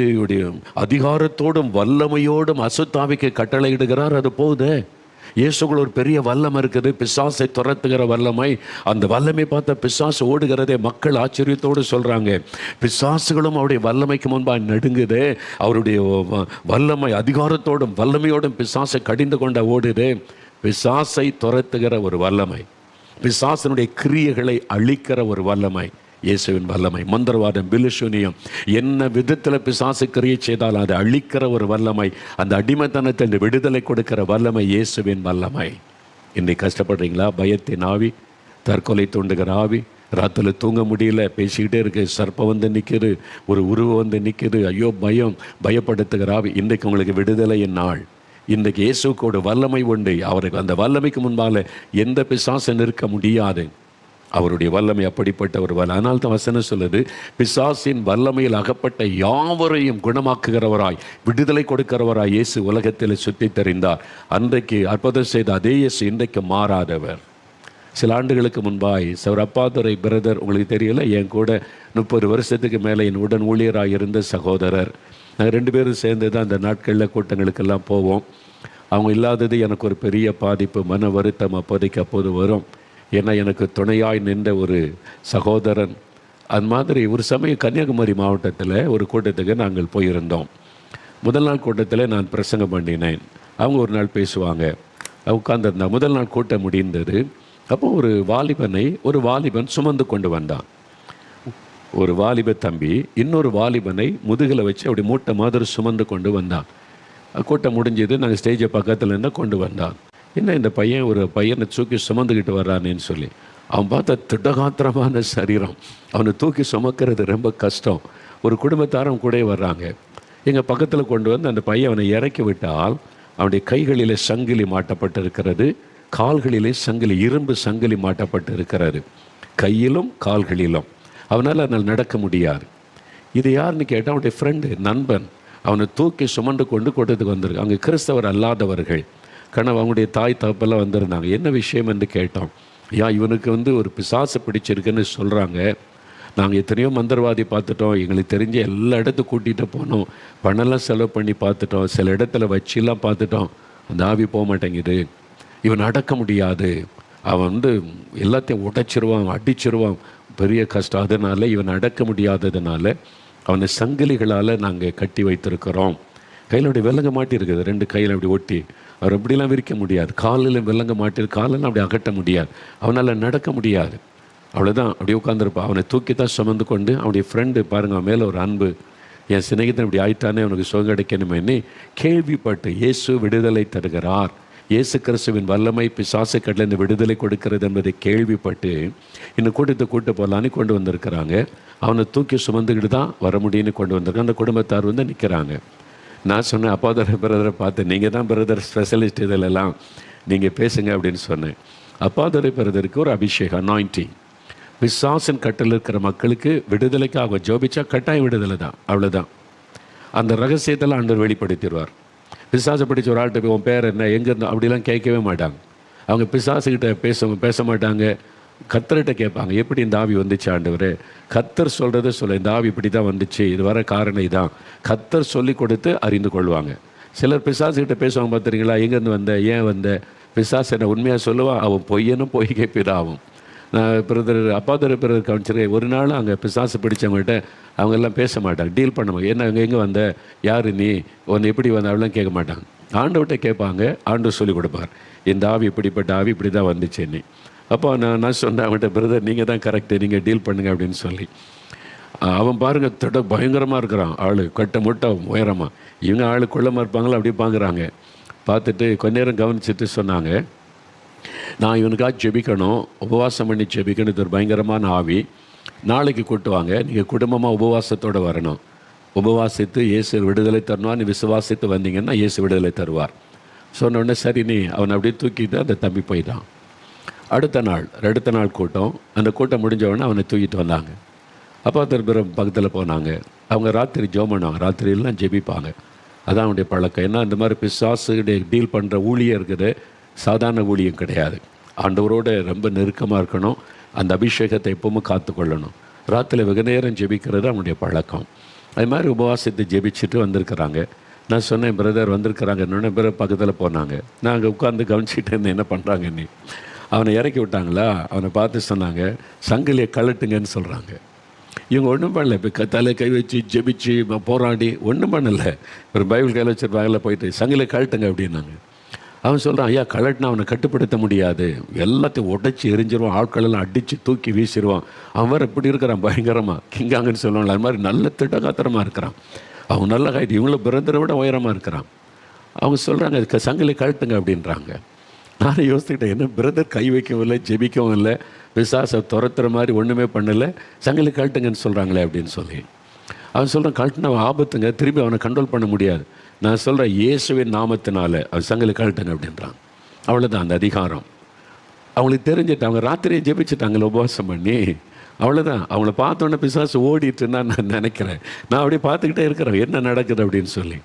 அதிகாரத்தோடும் வல்லமையோடும் அசுத்தாவிக்கு கட்டளையிடுகிறார், அது போகுது. இயேசுக்குள்ள ஒரு பெரிய வல்லமை இருக்குது, பிசாசை துரத்துகிற வல்லமை. அந்த வல்லமை பார்த்த பிசாசு ஓடுகிறதே. மக்கள் ஆச்சரியத்தோடு சொல்கிறாங்க, பிசாசுகளும் அவருடைய வல்லமைக்கு முன்பாக நடுங்குது. அவருடைய வல்லமை அதிகாரத்தோடும் வல்லமையோடும் பிசாசை கடிந்து கொண்ட ஓடுது. பிசாசை துரத்துகிற ஒரு வல்லமை, பிசாசனுடைய கிரியைகளை அழிக்கிற ஒரு வல்லமை இயேசுவின் வல்லமை. மந்திரவாதம், பிலிசூனியம், என்ன விதத்தில் பிசாசு கிரியை செய்தால் அதை அழிக்கிற ஒரு வல்லமை, அந்த அடிமைத்தனத்தை இந்த விடுதலை கொடுக்கிற வல்லமை இயேசுவின் வல்லமை. இன்னைக்கு கஷ்டப்படுறீங்களா? பயத்தின் ஆவி, தற்கொலை தூண்டுகிற ஆவி, ராத்திரில் தூங்க முடியல, பேசிக்கிட்டே இருக்கு, சர்ப்பம் வந்து நிற்கிது, ஒரு உருவம் வந்து நிற்கிது, ஐயோ பயம், பயப்படுத்துகிற ஆவி. இன்றைக்கு உங்களுக்கு விடுதலையின் நாள். இன்றைக்கு இயேசுக்கோட வல்லமை உண்டு. அவருக்கு அந்த வல்லமைக்கு முன்பால் எந்த பிசாசை நிற்க முடியாது. அவருடைய வல்லமை அப்படிப்பட்ட ஒரு வல்ல. அதனால் தான் வசனம் சொல்லுது, பிசாசின் வல்லமையில் அகப்பட்ட யாவரையும் குணமாக்குகிறவராய், விடுதலை கொடுக்கிறவராய் இயேசு உலகத்தில் சுற்றி தெரிந்தார். அன்றைக்கு அற்புதம் செய்த அதே இயேசு இன்றைக்கு மாறாதவர். சில ஆண்டுகளுக்கு முன்பாய் சவர் அப்பாதுரை பிரதர், உங்களுக்கு தெரியல, என் கூட 30 வருஷத்துக்கு மேலே என் உடன் ஊழியராக இருந்த சகோதரர். நாங்கள் 2 பேரும் சேர்ந்து தான் அந்த நாட்களில் கூட்டங்களுக்கெல்லாம் போவோம். அவங்க இல்லாதது எனக்கு ஒரு பெரிய பாதிப்பு, மன வருத்தம் அப்போது வரும். ஏன்னா எனக்கு துணையாய் நின்ற ஒரு சகோதரன். அது மாதிரி ஒரு சமயம் கன்னியாகுமரி மாவட்டத்தில் ஒரு கூட்டத்துக்கு நாங்கள் போயிருந்தோம். முதல் நாள் கூட்டத்தில் நான் பிரசங்கம் பண்ணினேன். அவங்க ஒரு நாள் பேசுவாங்க, உட்கார்ந்துருந்தாங்க. முதல் நாள் கூட்டம் முடிந்தது. அப்போ ஒரு வாலிபன் சுமந்து கொண்டு வந்தான். ஒரு வாலிப தம்பி இன்னொரு வாலிபனை முதுகில் வச்சு அப்படி மூட்டை மாதிரி சுமந்து கொண்டு வந்தான். கூட்டம் முடிஞ்சது. நாங்கள் ஸ்டேஜை பக்கத்தில் இருந்தால் கொண்டு வந்தான். என்ன இந்த பையன் ஒரு பையனை தூக்கி சுமந்துக்கிட்டு வர்றானேன்னு சொல்லி அவன் பார்த்தா திடகாத்திரமான சரீரம். அவனை தூக்கி சுமக்கிறது ரொம்ப கஷ்டம். ஒரு குடும்பத்தாரும் கூட வர்றாங்க. எங்கள் பக்கத்தில் கொண்டு வந்து அந்த பையன் அவனை இறக்கி விட்டால் அவனுடைய கைகளிலே சங்கிலி மாட்டப்பட்டிருக்கிறது, கால்களிலே சங்கிலி, இரும்பு சங்கிலி மாட்டப்பட்டு இருக்கிறாரு, கையிலும் கால்களிலும். அவனால் அதனால் நடக்க முடியாது. இது யாருன்னு கேட்டால் அவனுடைய ஃப்ரெண்டு, நண்பன். அவனை தூக்கி சுமந்து கொண்டு கூட்டத்துக்கு வந்திருக்கு. அவங்க கிறிஸ்தவர் அல்லாதவர்கள். அவங்களுடைய தாய் தகப்பெல்லாம் வந்திருந்தாங்க. என்ன விஷயம் என்று கேட்டோம். இவனுக்கு ஒரு பிசாசு பிடிச்சிருக்குன்னு சொல்கிறாங்க. நாங்கள் எத்தனையோ மந்திரவாதி பார்த்துட்டோம், எங்களுக்கு தெரிஞ்ச எல்லா இடத்துக்கும் கூட்டிகிட்டு போனோம், பணம்லாம் செலவு பண்ணி பார்த்துட்டோம், சில இடத்துல வச்சிலாம் பார்த்துட்டோம், அந்த ஆவி போக மாட்டேங்குது, இவன் அடக்க முடியாது, அவன் எல்லாத்தையும் உடைச்சிருவான், அடிச்சிருவான், பெரிய கஷ்டம். அதனால் இவன் அடக்க முடியாததுனால அவனை சங்கிலிகளால் நாங்கள் கட்டி வைத்திருக்கிறோம். கையில் அப்படி விலங்க மாட்டி இருக்குது, 2 கையில் அப்படி ஒட்டி. அவர் அப்படிலாம் விரிக்க முடியாது. காலில் விலங்க மாட்டி, காலெல்லாம் அப்படி அகட்ட முடியாது, அவனால் நடக்க முடியாது. அவ்வளோதான், அப்படியே உட்காந்துருப்பான். அவனை தூக்கி தான் சுமந்து கொண்டு அவனுடைய ஃப்ரெண்டு பாருங்கள், அவன் மேலே ஒரு அன்பு, என் சிநேகிதன் இப்படி ஆயிட்டானே, அவனுக்கு சுகம் கிடைக்கணுமே கேள்விப்பட்டு இயேசு விடுதலை தருகிறார், இயேசு கிறிஸ்துவின் வல்லமை பிசாசு கடலிருந்து விடுதலை கொடுக்கிறது என்பதை கேள்விப்பட்டு இன்னும் கூட்டு போகலான்னு கொண்டு வந்திருக்கிறாங்க. அவனை தூக்கி சுமந்துக்கிட்டு தான் வர முடியும்னு கொண்டு வந்திருக்காங்க. அந்த குடும்பத்தார் நிற்கிறாங்க. நான் சொன்னேன், அப்பாதர பிரதரை பார்த்து, நீங்கள் தான் பிரதர் ஸ்பெஷலிஸ்ட் இதிலெல்லாம், நீங்கள் பேசுங்க அப்படின்னு சொன்னேன். அப்பாதரை பிரதருக்கு ஒரு அபிஷேகம், அனாயிண்டிங். பிசாசின் கட்டில் இருக்கிற மக்களுக்கு விடுதலைக்காக ஜோபிச்சா கட்டாயம் விடுதலை தான், அவ்வளோதான். அந்த ரகசியத்தெல்லாம் ஆண்டவர் வெளிப்படுத்திடுவார். பிசாசை பிடிச்ச ஒரு ஆள்கிட்ட போய் உன் பேர் என்ன, எங்கேருந்து, அப்படிலாம் கேட்கவே மாட்டாங்க. அவங்க பிசாசுக்கிட்ட பேச மாட்டாங்க, கர்த்தர்கிட்ட கேட்பாங்க. எப்படி இந்த ஆவி வந்துச்சு ஆண்டவரே? கர்த்தர் சொல்கிறத சொல்ல, இந்த ஆவி இப்படி தான் வந்துச்சு, இது வர காரணம் இதான், கர்த்தர் சொல்லி கொடுத்து அறிந்து கொள்வாங்க. சிலர் பிசாசுக்கிட்ட பேசுவாங்க, பார்த்துறீங்களா, எங்கேருந்து வந்த, ஏன் வந்த, பிசாசு என்ன உண்மையாக சொல்லுவான், அவன் பொய்யனும் பொய்கை பிதாவும். நான் அப்பாதர பிரதர் கவனிச்சிருக்கேன். ஒரு நாள் அங்கே பிசாசு பிடிச்சவங்கள்ட்ட அவங்கெல்லாம் பேச மாட்டாங்க, டீல் பண்ண மாட்டாங்க. என்ன எங்கே வந்த, யார் நீ, உன்னை எப்படி வந்த, அப்படிலாம் கேட்க மாட்டாங்க. ஆண்டவர்கிட்ட கேட்பாங்க, ஆண்டவர் சொல்லிக் கொடுப்பார், இந்த ஆவி இப்படிப்பட்ட ஆவி இப்படி தான் வந்துச்சு நீ. அப்போ நான் சொன்னேன் அவன்கிட்ட, பிரதர் நீங்கள் தான் கரெக்டு, நீங்கள் டீல் பண்ணுங்க அப்படின்னு சொல்லி. அவன் பாருங்கள், தொட பயங்கரமாக இருக்கிறான், ஆள் கட்ட முட்டை உயரமாக. இவங்க ஆள் குள்ளமாக இருப்பாங்களா, அப்படியே பாங்குறாங்க. பார்த்துட்டு கொஞ்ச நேரம் கவனிச்சுட்டு சொன்னாங்க, நான் இவனுக்காக ஜெபிக்கணும், உபவாசம் பண்ணி ஜெபிக்கணும், இது ஒரு பயங்கரமான ஆவி, நாளைக்கு கூட்டுவாங்க, நீங்கள் குடும்பமாக உபவாசத்தோடு வரணும், உபவாசித்து இயேசு விடுதலை தருவான்னு விசுவாசித்து வந்தீங்கன்னா இயேசு விடுதலை தருவார். சொன்னோடனே சரி நீ அவனை அப்படியே தூக்கிட்டு அந்த தம்பி போயிட்டான். அடுத்த நாள் கூட்டம், அந்த கூட்டம் முடிஞ்சவொடனே அவனை தூக்கிட்டு வந்தாங்க. அப்போ திருப்பிறம் பக்கத்தில் போனாங்க. அவங்க ராத்திரி ஜெபம் பண்ணுவாங்க, ராத்திரியெல்லாம் ஜெபிப்பாங்க. அதான் அவனுடைய பழக்கம். ஏன்னா இந்த மாதிரி பிசாசுடைய டீல் பண்ணுற ஊழியம் இருக்குது, சாதாரண ஊழியம் கிடையாது. ஆண்டவரோடு ரொம்ப நெருக்கமாக இருக்கணும், அந்த அபிஷேகத்தை எப்பவும் காத்துக்கொள்ளணும். ராத்திரியில் வெகு நேரம் ஜெபிக்கிறது அவனுடைய பழக்கம். அது மாதிரி உபவாசத்தை ஜெபிச்சுட்டு வந்திருக்கிறாங்க. நான் சொன்னேன், பிரதர் வந்திருக்கிறாங்க. இன்னொன்று பிறகு பக்கத்தில் போனாங்க. நாங்கள் உட்காந்து கவனிச்சிட்டு இருந்தேன், என்ன பண்ணுறாங்க நீ. அவனை இறக்கி விட்டாங்களா, அவனை பார்த்து சொன்னாங்க, சங்கிலியை கழட்டுங்கன்னு சொல்கிறாங்க. இவங்க ஒன்றும் பண்ணல, இப்போ தலை கை வச்சு ஜெபிச்சு போராடி ஒன்றும் பண்ணலை. ஒரு பைபிள் கையில் வச்சுருப்பாங்கல்ல, போயிட்டு சங்கிலியை கழட்டுங்க அப்படின்னாங்க. அவன் சொல்கிறான், ஐயா கலட்டினா அவனை கட்டுப்படுத்த முடியாது, எல்லாத்தையும் உடைச்சி எரிஞ்சிருவான், ஆட்களெல்லாம் அடித்து தூக்கி வீசிடுவான். அவன் வேறு எப்படி இருக்கிறான், பயங்கரமாக கிங்காங்கன்னு சொல்லுவாங்க, அது மாதிரி நல்ல திட்டகாத்திரமாக இருக்கிறான். அவங்க நல்ல கைட்டு, இவங்கள பிரதரை விட உயரமாக இருக்கிறான். அவங்க சொல்கிறாங்க, சங்கிலி கழட்டுங்க அப்படின்றாங்க. நான் யோசிச்சுக்கிட்டேன், என்ன பிரதர் கை வைக்கவும் இல்லை, ஜெபிக்கவும் இல்லை, பிசாசை துரத்துற மாதிரி ஒன்றுமே பண்ணலை, சங்கிலி கழட்டுங்கன்னு சொல்கிறாங்களே அப்படின்னு சொல்லி. அவன் சொல்கிறான், கழட்டினா ஆபத்துங்க, திரும்பி அவனை கண்ட்ரோல் பண்ண முடியாது. நான் சொல்கிறேன், இயேசுவின் நாமத்தினால அவன் சங்கிலி கழட்டுங்க அப்படின்றான். அவ்வளோதான் அந்த அதிகாரம். அவங்களுக்கு தெரிஞ்சிட்டு அவங்க ராத்திரியை ஜெபிச்சுட்டாங்களே உபவாசம் பண்ணி, அவ்வளோதான். அவங்கள பார்த்தோன்னே பிசாசு ஓடிட்டுன்னா நான் நினைக்கிறேன். நான் அப்படியே பார்த்துக்கிட்டே இருக்கிறேன் என்ன நடக்குது அப்படின்னு சொல்லி.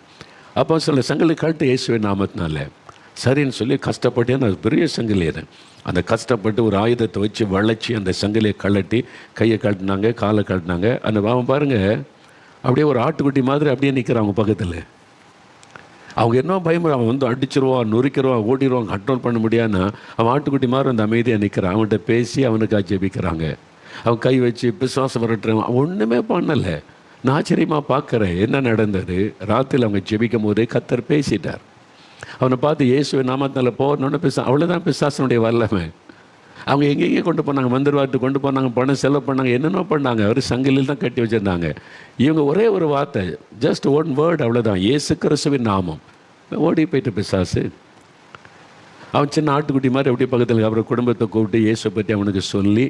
அப்போ சொல்ல, சங்கிலி கழட்டு இயேசுவின் நாமத்தினால. சரின்னு சொல்லி கஷ்டப்பட்டு, அந்த பெரிய சங்கிலி அது, அந்த கஷ்டப்பட்டு ஒரு ஆயுதத்தை வச்சு வளைச்சி அந்த சங்கிலியை கழட்டி கையை கழட்டினாங்க, காலை கழட்டினாங்க. அந்த அவன் பாருங்கள், அப்படியே ஒரு ஆட்டுக்குட்டி மாதிரி அப்படியே நிற்கிறான் அவங்க பக்கத்தில். அவங்க என்ன பயமுறை, அவன் அடிச்சிருவான், நொறுக்கிடுவான், ஓடிடுவான், கண்ட்ரோல் பண்ண முடியாதுன்னா அவன் ஆட்டுக்குட்டி மாதிரி அந்த அமைதியாக நிற்கிறான். அவன்கிட்ட பேசி அவனுக்கு ஜெபிக்கிறாங்க. அவன் கை வச்சு பிசுவாசம் வரட்டுறான், ஒன்றுமே பண்ணலை. நான் ஆச்சரியமாக பார்க்குறேன் என்ன நடந்தது. ராத்திரியில் அவங்க ஜெபிக்கும் போதே கர்த்தர் பேசிட்டார். அவனை பார்த்து இயேசுவின் நாமத்தினால போகணுன்னு அவ்வளோதான் பிசாசனுடைய வல்லமை. அவங்க எங்கெங்கே கொண்டு போனாங்க, மந்திரவாதத்தை கொண்டு போனாங்க, பணம் செலவு பண்ணாங்க, என்னென்ன பண்ணாங்க. அவர் சங்கிலில் தான் கட்டி வச்சுருந்தாங்க. இவங்க ஒரே ஒரு வார்த்தை, ஜஸ்ட் ஒன் வேர்டு, அவ்வளோதான், இயேசு கிறிஸ்துவின் நாமம். ஓடி போயிட்டு பிசாசு. அவன் சின்ன ஆட்டுக்குட்டி மாதிரி அப்படியே பக்கத்தில் அப்புறம் குடும்பத்தை கூப்பிட்டு இயேசு பற்றி அவனுக்கு சொல்லி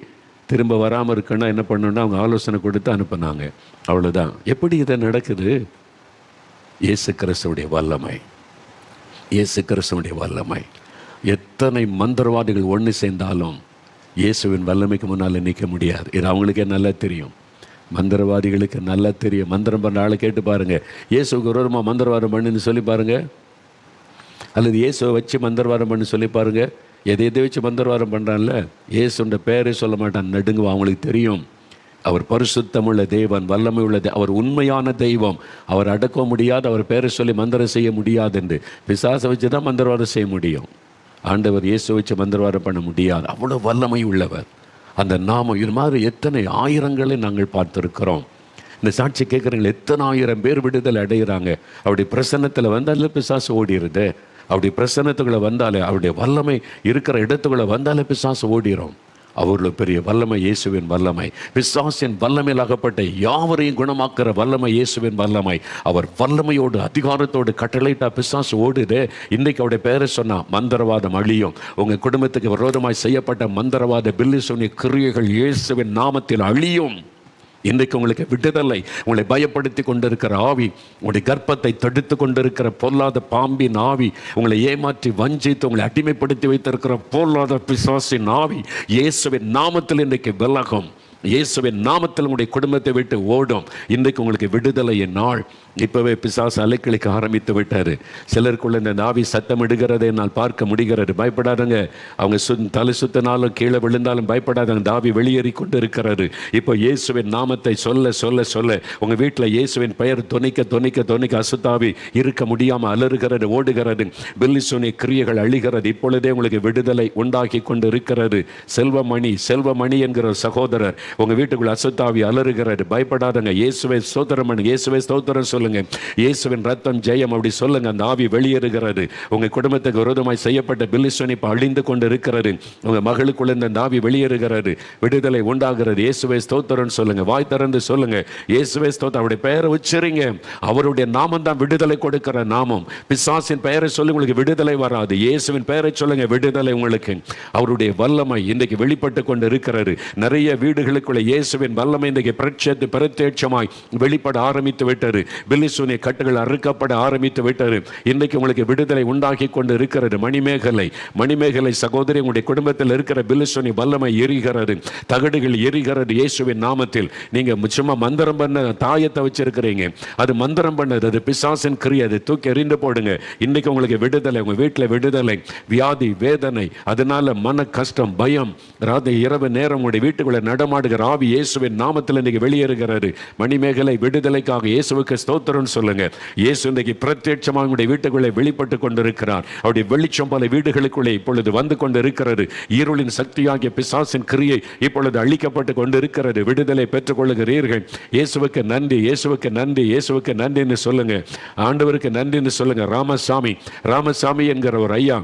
திரும்ப வராமல் இருக்குன்னா என்ன பண்ணணுன்னா அவங்க ஆலோசனை கொடுத்து அனுப்புனாங்க. அவ்வளோதான். எப்படி இதை நடக்குது? இயேசு கிறிஸ்துவுடைய வல்லமை. இயேசு கிறிஸ்துவுடைய வல்லமை. எத்தனை மந்திரவாதிகள் ஒன்று சேர்ந்தாலும் இயேசுவின் வல்லமைக்கு முன்னால் நிற்க முடியாது. இது அவங்களுக்கே நல்லா தெரியும். மந்திரவாதிகளுக்கு நல்லா தெரியும். மந்திரம் பண்ணுற ஆளை கேட்டு பாருங்கள், இயேசுக்கு விரோதமாக மந்திரவாதம் பண்ணுன்னு சொல்லி பாருங்கள், அல்லது இயேசுவை வச்சு மந்திரவாதம் பண்ணி சொல்லி பாருங்கள். எதை வச்சு மந்திரவாதம் பண்ணுறான்ல, இயேசுன்ற பேரே சொல்ல மாட்டான், நடுங்குவான். அவங்களுக்கு தெரியும் அவர் பரிசுத்தமுள்ள தேவன், வல்லமை உள்ள அவர் உண்மையான தெய்வம். அவர் அடக்க முடியாது, அவர் பேரை சொல்லி மந்திரம் செய்ய முடியாது என்று. பிசாசை வச்சு தான் மந்திரவாதம் செய்ய முடியும். ஆண்டவர் இயேசு வச்சு மந்திரவாதம் பண்ண முடியாது. அவ்வளோ வல்லமை உள்ளவர். அந்த நாமம் இது மாதிரி எத்தனை ஆயிரங்களை நாங்கள் பார்த்துருக்கிறோம். இந்த சாட்சி கேட்குறீங்களா? எத்தனை ஆயிரம் பேர் விடுதலை அடைகிறாங்க. அவருடைய பிரசன்னத்தில் வந்தாலே பிசாசு ஓடிடுது. அவருடைய பிரசன்னத்துக்குள்ளே வந்தாலே, அவருடைய வல்லமை இருக்கிற இடத்துக்குள்ளே வந்தாலே பிசாசு ஓடிடும். அவர்களுடைய பெரிய வல்லமை இயேசுவின் வல்லமை. பிசாசின் வல்லமையில் அகப்பட்ட யாவரையும் குணமாக்குற வல்லமை இயேசுவின் வல்லமை. அவர் வல்லமையோடு அதிகாரத்தோடு கட்டளையிட்டா பிசாசு ஓடுது. இன்றைக்கு அவருடைய பேரை சொன்னா மந்திரவாதம் அழியும். உங்கள் குடும்பத்துக்கு விரோதமாய் செய்யப்பட்ட மந்திரவாத பில்லி சொன்னிய கிரியைகள் இயேசுவின் நாமத்தில் அழியும். இன்றைக்கு உங்களுக்கு விடுதலை. உங்களை பயப்படுத்தி கொண்டிருக்கிற ஆவி, உங்களுடைய கர்ப்பத்தை தடுத்து கொண்டிருக்கிற பொல்லாத பாம்பின் ஆவி, உங்களை ஏமாற்றி வஞ்சித்து உங்களை அடிமைப்படுத்தி வைத்திருக்கிற பொல்லாத பிசாசின் ஆவி இயேசுவின் நாமத்தில் இன்றைக்கு விலகும். இயேசுவின் நாமத்தில் உங்களுடைய குடும்பத்தை விட்டு ஓடும். இன்றைக்கு உங்களுக்கு விடுதலையின் நாள். இப்போவே பிசாசு அலைக்கழிக்க ஆரம்பித்து விட்டார். சிலருக்குள்ள இந்த நாவி சத்தம் இடுகிறதை என்னால் பார்க்க முடிகிறது. பயப்படாதங்க. அவங்க தலை சுத்தினாலும் கீழே விழுந்தாலும் பயப்படாதங்க. தாவி வெளியேறி கொண்டு இருக்கிறாரு. இப்போ இயேசுவின் நாமத்தை சொல்ல சொல்ல சொல்ல உங்கள் வீட்டில் இயேசுவின் பெயர் தொனிக்க தொனிக்க தொனிக்க அசுத்தாவி இருக்க முடியாமல் அலறுகிறது, ஓடுகிறது. பில்லிசோனிய கிரியைகள் அழிகிறது. இப்பொழுதே உங்களுக்கு விடுதலை உண்டாக்கி கொண்டு இருக்கிறது. செல்வமணி என்கிற சகோதரர் உங்கள் வீட்டுக்குள்ள அசுத்தாவி அலறுகிறது. பயப்படாதங்க. இயேசுவை ஸ்தோத்திரம் பண்ணுங்க. இயேசுவை ஸ்தோத்திரம் சொல்லுங்க. இயேசுவின் ரத்தம் ஜெயம் அப்படி சொல்லுங்க. அந்த ஆவி வெளியேறுகிறது. உங்க குடும்பத்துக்கு விரோதமாய் செய்யப்பட்ட பில்லிசோனி அழிந்து கொண்டு இருக்கிறது. உங்க மகளுக்குள்ள இந்த ஆவி வெளியேறுகிறது. விடுதலை உண்டாகிறது. இயேசுவை ஸ்தோத்திரம் சொல்லுங்க. வாய் திறந்து சொல்லுங்க, இயேசுவை ஸ்தோத்திரம். அவருடைய பெயரை உச்சரிங்க. அவருடைய நாமம் தான் விடுதலை கொடுக்கிற நாமம். பிசாசின் பெயரை சொல்லி உங்களுக்கு விடுதலை வராது. இயேசுவின் பெயரை சொல்லுங்க, விடுதலை உங்களுக்கு. அவருடைய வல்லமை இன்றைக்கு வெளிப்பட்டு கொண்டு இருக்கிறது. நிறைய வீடுகளுக்குள்ள இயேசுவின் வல்லமை இன்றைக்கு பிரத்யட்சமாய் வெளிப்பட ஆரம்பித்து விட்டது. பில்லிசூனிய கட்டுகள் அறுக்கப்பட ஆரம்பித்து விட்டது. இன்றைக்கு உங்களுக்கு விடுதலை உண்டாக்கி கொண்டு இருக்கிறது. மணிமேகலை சகோதரி, உங்களுடைய குடும்பத்தில் இருக்கிற பில்லிசூனிய வல்லமை எரிகிறது. தகடுகள் எரிகிறது இயேசுவின் நாமத்தில். நீங்க சும்மா மந்திரம் பண்ண தாயத்தை வச்சிருக்கிறீங்க, அது மந்திரம் பண்ணது, அது பிசாசின் கிரியை. அதை தூக்கி எறிந்து போடுங்க. இன்னைக்கு உங்களுக்கு விடுதலை. உங்க வீட்டில் விடுதலை. வியாதி, வேதனை, அதனால மன கஷ்டம், பயம், இரவு நேரம் உங்களுடைய வீட்டுக்குள்ள நடமாடுகிற ஆவி இயேசுவின் நாமத்தில் இன்னைக்கு வெளியேறுகிறது. மணிமேகலை விடுதலைக்காக இயேசுவுக்கு ஸ்தோத்திரம் சொல்லுங்க. இயேசு இன்றைக்கு பிரத்யட்சமாக உங்களுடைய வீட்டுக்குள்ளே வெளிப்பட்டு கொண்டிருக்கிறார். அவருடைய வெளிச்சம் பல வீடுகளுக்குள்ளே இப்பொழுது வந்து கொண்டு இருக்கிறது. இருளின் சக்தியாகிய பிசாசின் கிரியை இப்பொழுது அழிக்கப்பட்டு கொண்டு இருக்கிறது. விடுதலை பெற்றுக் கொள்ளுகிறீர்கள். இயேசுவுக்கு நன்றி, இயேசுவுக்கு நன்றி, இயேசுவுக்கு நன்றின்னு சொல்லுங்க. ஆண்டவருக்கு நன்றின்னு சொல்லுங்க. ராமசாமி என்கிற ஒரு ஐயா,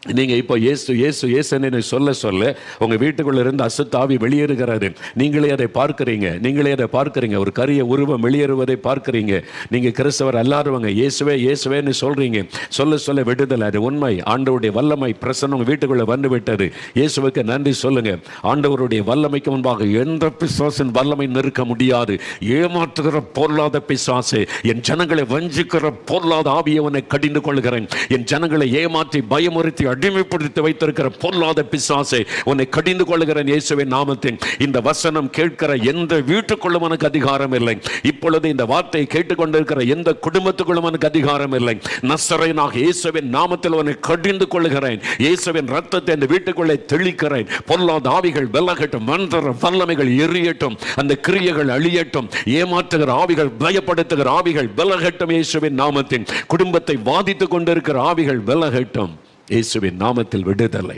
நீங்கள் இப்போ இயேசுன்னு சொல்ல சொல்ல உங்கள் வீட்டுக்குள்ளே இருந்து அசுத்தாவி வெளியேறுகிறது. நீங்களே அதை பார்க்குறீங்க. ஒரு கரிய உருவம் வெளியேறுவதை பார்க்குறீங்க. நீங்கள் கிறிஸ்தவர் அல்லாதவங்க இயேசுவேன்னு சொல்கிறீங்க. சொல்ல சொல்ல விடுதலை. அது உண்மை. ஆண்டவருடைய வல்லமை பிரசன்னம் உங்கள் வீட்டுக்குள்ளே வந்து விட்டது. இயேசுவுக்கு நன்றி சொல்லுங்க. ஆண்டவருடைய வல்லமைக்கு முன்பாக எந்த பிசாசின் வல்லமை நிற்க முடியாது. ஏமாற்றுகிற பொருளாத பிசாசு, என் ஜனங்களை வஞ்சிக்கிற பொருளாத ஆவியவனை கடிந்து கொள்கிறேன். என் ஜனங்களை ஏமாற்றி பயமுறுத்தி அடிமைப்படுத்தி வைத்திருக்கிற பொல்லாத பிசாசை உன்னை கடிந்து கொள்ளுகிறேன் இயேசுவின் நாமத்தில். இந்த வசனம் கேட்கிற எந்த வீட்டுக்குள்ளும் உனக்கு அதிகாரம் இல்லை. இப்பொழுது இந்த வார்த்தையை கேட்டுக்கொண்டிருக்கிற எந்த குடும்பத்துக்குள்ளும் உனக்கு அதிகாரம் இல்லை. நசரேயனாகிய இயேசுவின் நாமத்தில் உன்னை கடிந்து கொள்ளுகிறேன். இயேசுவின் ரத்தத்தை இந்த வீட்டுக்குள்ளே தெளிக்கிறேன். பொல்லாத ஆவிகள் விலகட்டும். மந்திர வல்லமைகள் எரியட்டும். அந்த கிரியைகள் அழியட்டும். ஏமாற்றுகிற ஆவிகள், பயப்படுத்துகிற ஆவிகள் விலகட்டும் இயேசுவின் நாமத்தில். குடும்பத்தை வாதித்துக் கொண்டிருக்கிற ஆவிகள் விலகட்டும் இயேசுவின் நாமத்தில். விடுதலை.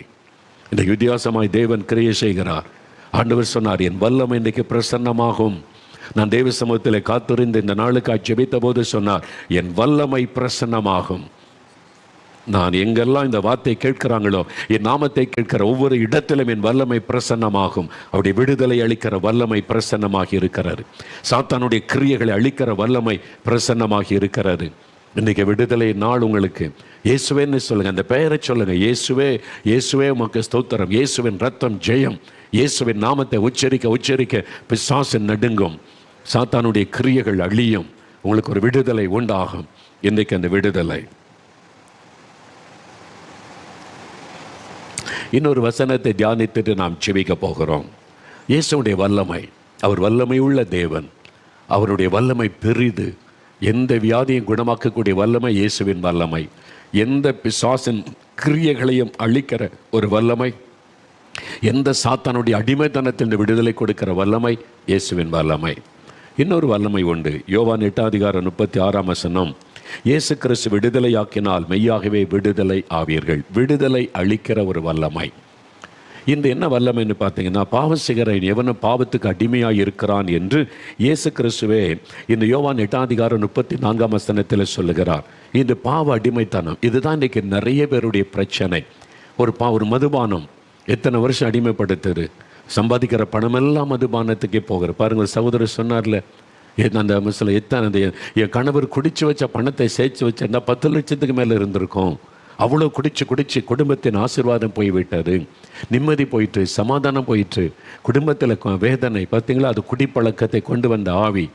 இந்த வித்தியாசமாய் தேவன் கிரியை செய்கிறார். ஆண்டவர் சொன்னார், என் வல்லமை இன்றைக்கு பிரசன்னமாகும். நான் தேவ சமூகத்தில் காத்திருந்து இந்த நாளுக்காக ஜெபித்த போது சொன்னார், என் வல்லமை பிரசன்னமாகும். நான் எங்கெல்லாம் இந்த வார்த்தை கேட்கிறாங்களோ, என் நாமத்தை கேட்கிற ஒவ்வொரு இடத்திலும் என் வல்லமை பிரசன்னமாகும். அவருடைய விடுதலை அளிக்கிற வல்லமை பிரசன்னமாகி இருக்கிறார். சாத்தானுடைய கிரியைகளை அளிக்கிற வல்லமை பிரசன்னமாகி இருக்கிறார். இன்றைக்கு விடுதலை நாள் உங்களுக்கு. இயேசுவேன்னு சொல்லுங்க. அந்த பெயரை சொல்லுங்க. இயேசுவே உமக்கு ஸ்தோத்திரம். இயேசுவின் ரத்தம் ஜெயம். இயேசுவின் நாமத்தை உச்சரிக்க பிசாசு நடுங்கும். சாத்தானுடைய கிரியைகள் அழியும். உங்களுக்கு ஒரு விடுதலை உண்டாகும். இன்றைக்கு அந்த விடுதலை இன்னொரு வசனத்தை தியானித்துட்டு நாம் செபிக்க போகிறோம். இயேசுடைய வல்லமை, அவர் வல்லமை உள்ள தேவன், அவருடைய வல்லமை பெரிது. எந்த வியாதியும் குணமாக்கக்கூடிய வல்லமை இயேசுவின் வல்லமை. எந்த பிசாசின் கிரியைகளையும் அழிக்கிற ஒரு வல்லமை, எந்த சாத்தானுடைய அடிமைத்தனத்தின் விடுதலை கொடுக்கிற வல்லமை இயேசுவின் வல்லமை. இன்னொரு வல்லமை உண்டு. யோவான் 8:36 இயேசு கிறிஸ்து விடுதலையாக்கினால் மெய்யாகவே விடுதலை ஆவீர்கள். விடுதலை அளிக்கிற ஒரு வல்லமை. இந்த என்ன வல்லமைன்னு பார்த்தீங்கன்னா, பாவம் செய்கிறவன் எவனும் பாவத்துக்கு அடிமையாக இருக்கிறான் என்று இயேசு கிறிஸ்துவே இந்த யோவான் 8:34 சொல்லுகிறார். இந்த பாவ அடிமைத்தனம் இதுதான் இன்றைக்கி நிறைய பேருடைய பிரச்சனை. ஒரு மதுபானம் எத்தனை வருஷம் அடிமைப்படுத்துது. சம்பாதிக்கிற பணமெல்லாம் மதுபானத்துக்கே போகிற பாருங்கள். சகோதரர் சொன்னார்ல, அந்த மிஸ்ல எத்தனை என் கணவர் குடிச்சு வச்ச பணத்தை சேர்த்து வச்சிருந்தா 10 லட்சத்துக்கு மேலே இருந்திருக்கும். அவ்வளோ குடிச்சு குடும்பத்தின் ஆசீர்வாதம் போய்விட்டது, நிம்மதி போயிட்டு, சமாதானம் போயிட்டு, குடும்பத்தில் வேதனை. பார்த்தீங்களா, அது குடிப்பழக்கத்தை கொண்டு வந்த ஆவி.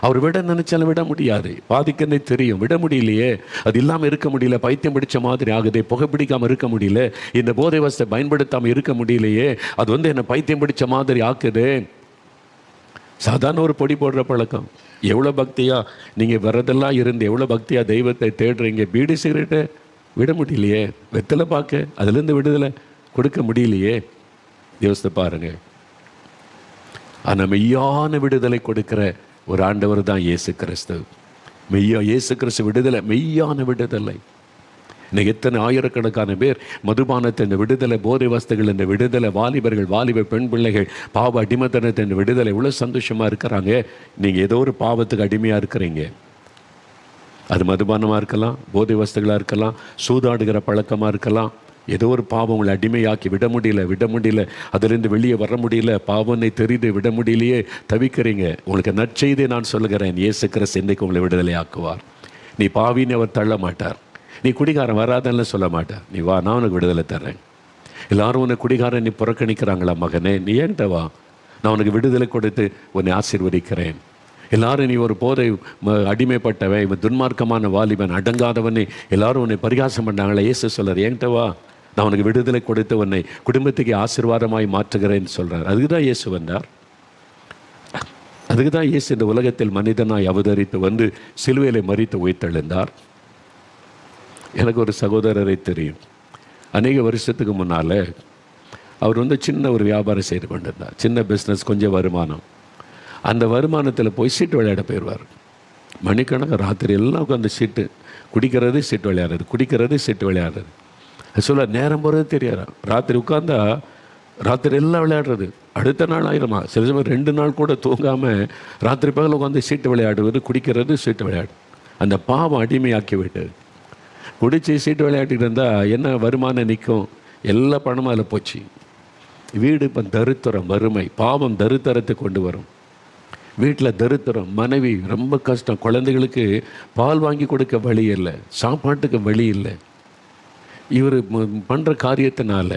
அவர் விட நினைச்சாலும் விட முடியாது. பாதிக்கன்னே தெரியும், விட முடியலையே. அது இல்லாமல் இருக்க முடியல, பைத்தியம் பிடிச்ச மாதிரி ஆகுது. புகைப்பிடிக்காமல் இருக்க முடியல, இந்த போதை வசத்தை பயன்படுத்தாமல் இருக்க முடியலையே. அது என்னை பைத்தியம் பிடிச்ச மாதிரி ஆக்குது. சாதாரண ஒரு பொடி போடுற பழக்கம். எவ்வளோ பக்தியாக நீங்கள் வரதெல்லாம் இருந்து எவ்வளோ பக்தியாக தெய்வத்தை தேடுறீங்க. பீடி சிகரெட்டை விட முடியலையே. வெத்தலை பார்க்க அதுலேருந்து விடுதலை கொடுக்க முடியலையே. யோசித்து பாருங்க. ஆனால் மெய்யான விடுதலை கொடுக்கிற ஒரு ஆண்டவர் தான் இயேசு கிறிஸ்து. இயேசு கிறிஸ்து விடுதலை, மெய்யான விடுதலை. இன்னைக்கு எத்தனை ஆயிரக்கணக்கான பேர் மதுபானத்தின் விடுதலை, போதை வஸ்துகள் என்ற விடுதலை, வாலிபர்கள், வாலிப பெண் பிள்ளைகள் பாவ அடிமைத்தனத்தின் விடுதலை. இவ்வளோ சந்தோஷமாக இருக்கிறாங்க. நீங்கள் ஏதோ ஒரு பாவத்துக்கு அடிமையாக இருக்கிறீங்க. அது மதுபானமாக இருக்கலாம், போதை வஸ்துகளாக இருக்கலாம், சூதாடுகிற பழக்கமாக இருக்கலாம். ஏதோ ஒரு பாவம் உங்களை அடிமையாக்கி விட முடியல, அதிலிருந்து வெளியே வர முடியல. பாவனை தெரிந்து விட முடியலையே, தவிக்கிறீங்க. உங்களுக்கு நற்செய்தியை நான் சொல்லுகிறேன். இயேசு கிறிஸ்து இன்றைக்கு உங்களை விடுதலை ஆக்குவார். நீ பாவின்னு அவர் தள்ள மாட்டார். நீ குடிகாரன் வராதன்னு சொல்ல மாட்டார். நீ வா, நான் உனக்கு விடுதலை தர்றேன். எல்லாரும் உன்னை குடிகாரன் நீ புறக்கணிக்கிறாங்களா மகனே, நீ ஏன்ட்ட வா, நான் உனக்கு விடுதலை கொடுத்து உன்னை ஆசீர்வதிக்கிறேன். எல்லாரும் நீ ஒரு போதை அடிமைப்பட்டவன், இவன் துன்மார்க்கமான வாலிபன், அடங்காதவனே, எல்லாரும் உன்னை பரிகாசம் பண்ணாங்களே. இயேசு சொல்கிறார், ஏன்ட்ட வா, நான் உனக்கு விடுதலை கொடுத்து உன்னை குடும்பத்துக்கு ஆசீர்வாதமாய் மாற்றுகிறேன்னு சொல்கிறார். அதுக்கு தான் இயேசு வந்தார். அதுக்கு தான் இயேசு இந்த உலகத்தில் மனிதனாய் அவதரித்து வந்து சிலுவையிலே மரித்து உயிர்த்தெழுந்தார். எனக்கு ஒரு சகோதரரை தெரியும். அநேக வருஷத்துக்கு முன்னால் அவர் சின்ன ஒரு வியாபாரம் செய்து கொண்டிருந்தார். சின்ன பிஸ்னஸ், கொஞ்சம் வருமானம். அந்த வருமானத்தில் போய் சீட்டு விளையாட போயிடுவார். மணிக்கணக்காக ராத்திரி எல்லாம் உட்காந்து சீட்டு குடிக்கிறது, சீட்டு விளையாடுறது, குடிக்கிறது, சீட்டு விளையாடுறது. சொல்ல நேரம் போகிறது தெரியாது. ராத்திரி உட்காந்தா ராத்திரி எல்லாம் விளையாடுறது. அடுத்த நாள் ஆயிரமா, சில சமயம் 2 நாள் கூட தூங்காமல் ராத்திரி பகல் உட்காந்து சீட்டு விளையாடுவது, குடிக்கிறது, சீட்டு விளையாடு. அந்த பாவம் அடிமையாக்கி விட்டது. குடித்து சீட்டு விளையாட்டிட்டு இருந்தால் என்ன வருமானம் நிற்கும்? எல்லா பணமும் அதில் போச்சு. வீடு இப்போ தரித்திரம், வறுமை, பாவம் தரித்திரத்தை கொண்டு வரும். வீட்டில் தரித்திரம், மனைவி ரொம்ப கஷ்டம், குழந்தைகளுக்கு பால் வாங்கி கொடுக்க வழி இல்லை, சாப்பாட்டுக்கு வழி இல்லை. இவர் பண்ணுற காரியத்தினால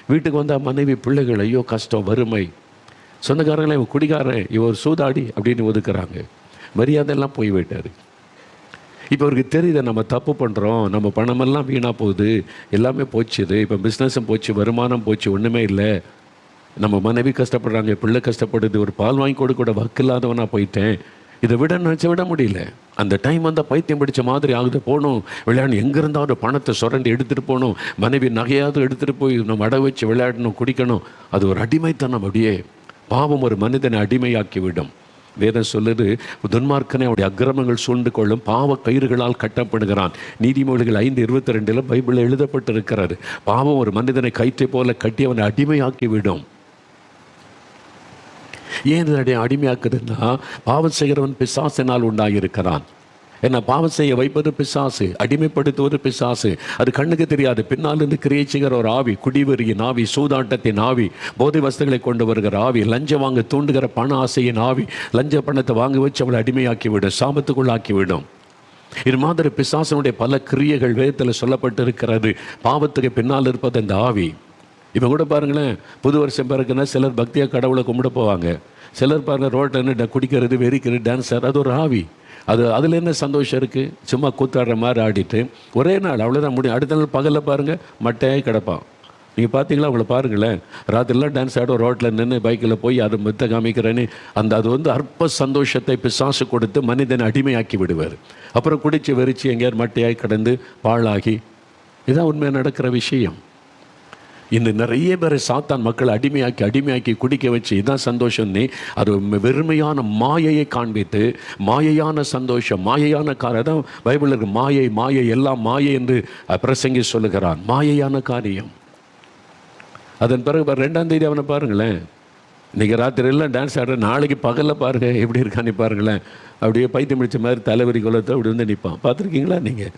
வீட்டுக்கு வந்தால் மனைவி, பிள்ளைகள் ஐயோ கஷ்டம், வறுமை. சொந்தக்காரங்களே இவன் குடிகாரன், இவர் சூதாடி அப்படின்னு ஒதுக்குறாங்க. மரியாதையெல்லாம் போய் விட்டார். இப்போ அவருக்கு தெரியுது நம்ம தப்பு பண்ணுறோம், நம்ம பணமெல்லாம் வீணாக போகுது, எல்லாமே போச்சுது. இப்போ பிஸ்னஸும் போச்சு, வருமானம் போச்சு, ஒன்றுமே இல்லை. நம்ம மனைவி கஷ்டப்படுறாங்க, பிள்ளை கஷ்டப்படுது, ஒரு பால் வாங்கி கூட வக்கில்லாதவனாக போயிட்டேன். இதை நினச்ச விட முடியல. அந்த டைம் வந்தால் பைத்தியம் பிடிச்ச மாதிரி ஆகுது. போகணும் விளையாடணும், எங்கே இருந்தாவது பணத்தை சுரண்டி எடுத்துகிட்டு போகணும், மனைவி நகையாவது எடுத்துகிட்டு போய் நம்ம அடை வச்சு விளையாடணும், குடிக்கணும். அது ஒரு அடிமைத்தனம். அப்படியே பாவம் ஒரு மனிதனை அடிமையாக்கி விடும். வேதம் சொல்லுது, துன்மார்க்கனை அவருடைய அக்கிரமங்கள் சூழ்ந்து கொள்ளும், பாவ கயிறுகளால் கட்டப்படுகிறான். நீதிமொழிகள் 5:22 பைபிளில் எழுதப்பட்டிருக்கிறது. பாவம் ஒரு மனிதனை கயிற்றை போல கட்டி அவனை அடிமையாக்கி விடும். ஏன் அடிமையாக்குதுன்னா, பாவம் செய்கிறவன் பிசாசினால் உண்டாகியிருக்கிறான். ஏன்னா பாவம் செய்ய வைப்பது பிசாசு, அடிமைப்படுத்துவது பிசாசு. அது கண்ணுக்கு தெரியாது. பின்னால் இருந்து கிரியை செய்கிற ஒரு ஆவி, குடிவெறியின் ஆவி, சூதாட்டத்தின் ஆவி, போதை வஸ்துகளை கொண்டு வருகிற ஆவி, லஞ்சம் வாங்க தூண்டுகிற பண ஆசையின் ஆவி, லஞ்ச பணத்தை வாங்க வச்சு அவளை அடிமையாக்கிவிடும், சாபத்துக்குள்ளாக்கிவிடும். இது மாதிரி பிசாசனுடைய பல கிரியைகள் வேதத்தில் சொல்லப்பட்டிருக்கிறது. பாவத்துக்கு பின்னால் இருப்பது அந்த ஆவி. இப்போ கூட பாருங்களேன், புது வருஷம் பிறகுன்னா சிலர் பக்தியாக கடவுளை கும்பிட போவாங்க. சிலர் பாருங்கள் ரோட்டில் குடிக்கிறது, வெறிக்கிறது, டான்ஸர். அது ஒரு ஆவி. அதில் என்ன சந்தோஷம் இருக்குது? சும்மா கூத்தாடுற மாதிரி ஆடிட்டு ஒரே நாள் அவ்வளோதான் முடியும். அடுத்த நாள் பகலில் பாருங்கள் மட்டையாகி கிடப்பான். நீங்கள் பார்த்தீங்களா? அவங்கள பாருங்களேன், ராத்திரிலாம் டான்ஸ் ஆட ரோட்டில் நின்று பைக்கில் போய் அதை மெத்த காமிக்கிறேன்னு அது வந்து அற்ப சந்தோஷத்தை பிசாசு கொடுத்து மனிதனை அடிமையாக்கி விடுவார். அப்புறம் குடிச்சு வெறிச்சு எங்கேயாவது மட்டையாகி கடந்து பாழாகி, இதுதான் உண்மையாக நடக்கிற விஷயம். இன்னும் நிறைய பேர் சாத்தான் மக்களை அடிமையாக்கி குடிக்க வச்சு இதான் சந்தோஷம்னு அது வெறுமையான மாயையை காண்பித்து, மாயையான சந்தோஷம், மாயையான காரியம். பைபிள் இருக்கு, மாயை எல்லாம் மாயை என்று பிரசங்கி சொல்லுகிறான். மாயையான காரியம். அதன் பிறகு 2ஆம் தேதி அவனை பாருங்களேன், இன்றைக்கி ராத்திரி எல்லாம் டான்ஸ் ஆடுற, நாளைக்கு பகலில் பாருங்கள் எப்படி இருக்கான்னு பாருங்களேன். அப்படியே பைத்தியம் முடிச்ச மாதிரி தலைவரி குலத்தை அப்படி வந்து நிற்பான். பார்த்துருக்கீங்களா? நீங்கள்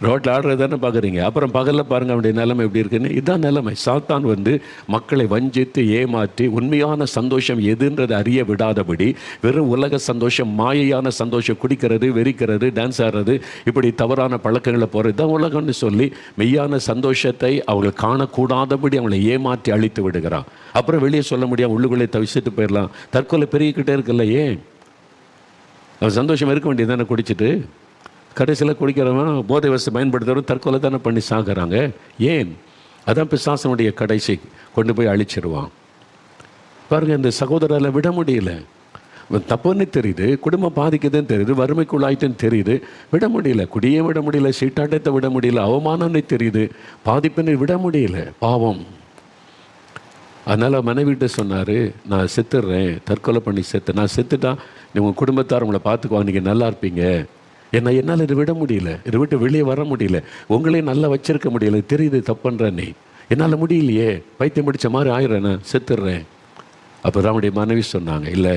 ரோட்டில் ஆடுறது தானே பார்க்குறீங்க. அப்புறம் பகலில் பாருங்கள் அவனுடைய நிலைமை எப்படி இருக்குன்னு. இதுதான் நிலைமை. சாத்தான் வந்து மக்களை வஞ்சித்து ஏமாற்றி உண்மையான சந்தோஷம் எதுன்றதை அறிய விடாதபடி வெறும் உலக சந்தோஷம், மாயையான சந்தோஷம், குடிக்கிறது, வெறிக்கிறது, டான்ஸ் ஆடுறது, இப்படி தவறான பழக்கங்களை போகிறது தான் உலகம்னு சொல்லி மெய்யான சந்தோஷத்தை அவங்களை காணக்கூடாதபடி அவங்களை ஏமாற்றி அழித்து விடுகிறான். அப்புறம் வெளியே சொல்ல முடியாது, உள்ளுக்குள்ளே தவிச்சிட்டு போயிடலாம். தற்கொலை பெருகிக்கிட்டே இருக்குல்ல. ஏன்? அவன் சந்தோஷம் இருக்க வேண்டியது தானே. குடிச்சிட்டு கடைசியில் குடிக்கிறவன், போதை வசதி பயன்படுத்துகிறவன் தற்கொலை தானே பண்ணி சாகிறாங்க. ஏன்? அதான் பிசாசனுடைய கடைசி கொண்டு போய் அழிச்சிருவான். பாருங்கள், இந்த சகோதரரை விட முடியல. தப்புன்னு தெரியுது, குடும்பம் பாதிக்குதுன்னு தெரியுது, வறுமைக்குள்ளாயிட்டுன்னு தெரியுது, விட முடியல. குடியே விட முடியல, சீட்டாட்டத்தை விட முடியல, அவமானம்னு தெரியுது, பாதிப்புன்னு விட முடியல. பாவம். அதனால் மனைவிட்ட சொன்னார், நான் செத்துடுறேன், தற்கொலை பண்ணி நான் செத்துட்டா உங்கள் குடும்பத்தார் உங்களை பார்த்துக்குவாங்க, நீங்கள் நல்லா இருப்பீங்க. என்னால் இதை விட முடியல, இதை விட்டு வெளியே வர முடியல, உங்களையும் நல்லா வச்சிருக்க முடியல, தெரியுது தப்புன்றேன்னே, என்னால் முடியலையே, பைத்தியம் பிடிச்ச மாதிரி ஆயிடுறேன், நான் செத்துடுறேன். அப்போ அவனுடைய மனைவி சொன்னாங்க, இல்லை,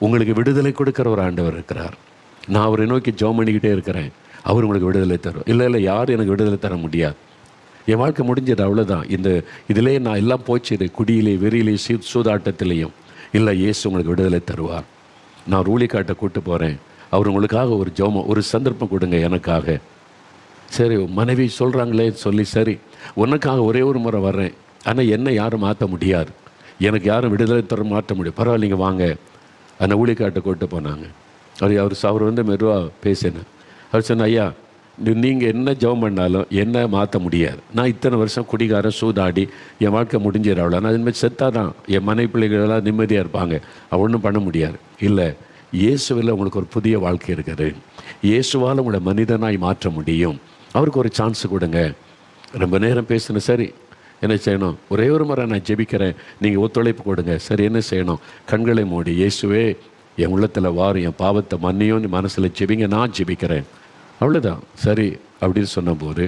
உங்களுக்கு விடுதலை கொடுக்குற ஒரு ஆண்டவர் இருக்கிறார், நான் அவரை நோக்கி ஜெபம் பண்ணிக்கிட்டே இருக்கிறேன், அவர் உங்களுக்கு விடுதலை தரும். இல்லை, யாரும் எனக்கு விடுதலை தர முடியாது, என் வாழ்க்கை முடிஞ்சது, அவ்வளோதான். இதிலே நான் எல்லாம் போச்சு, குடியிலே, வெறியிலே, சூதாட்டத்திலையும். இல்லை, இயேசு உங்களுக்கு விடுதலை தருவார். நான் ஒரு ஊழியக்காட்டை கூப்பிட்டு போகிறேன், அவர் உங்களுக்காக ஒரு ஜெபம், ஒரு சந்தர்ப்பம் கொடுங்க எனக்காக. சரி, மனைவி சொல்கிறாங்களே சொல்லி, சரி உனக்காக ஒரே ஒரு முறை வர்றேன், ஆனால் என்னை யாரும் மாற்ற முடியாது, எனக்கு யாரும் விடுதலை தர மாற்ற முடியும், பரவாயில்லைங்க வாங்க. அந்த ஊழியக்காட்டை கூப்பிட்டு போனாங்க. அவர் வந்து மெதுவாக பேசினேன். அவர் சொன்ன, ஐயா நீங்கள் என்ன ஜெபம் பண்ணாலும் என்ன மாற்ற முடியாது, நான் இத்தனை வருஷம் குடிகாரம் சூதாடி என் வாழ்க்கை முடிஞ்சிட, அவ்வளோ நான் இதுமாதிரி செத்தாதான் என் மனைவி பிள்ளைகளெல்லாம் நிம்மதியாக இருப்பாங்க, ஒன்றும் பண்ண முடியாது. இல்லை, இயேசுவில் உங்களுக்கு ஒரு புதிய வாழ்க்கை இருக்குது, இயேசுவால் உங்களை மனிதனாய் மாற்ற முடியும், அவருக்கு ஒரு சான்ஸ் கொடுங்க. ரொம்ப நேரம் பேசணும். சரி, என்ன செய்யணும்? ஒரே ஒரு முறை நான் ஜெபிக்கிறேன், நீங்கள் ஒத்துழைப்பு கொடுங்க. சரி, என்ன செய்யணும்? கண்களை மூடி, இயேசுவே என் உள்ளத்தில் வாரும், என் பாவத்தை மன்னியும் மனசில் ஜெபிங்க, நான் ஜெபிக்கிறேன், அவ்வளோதான். சரி அப்படின்னு சொன்னபோது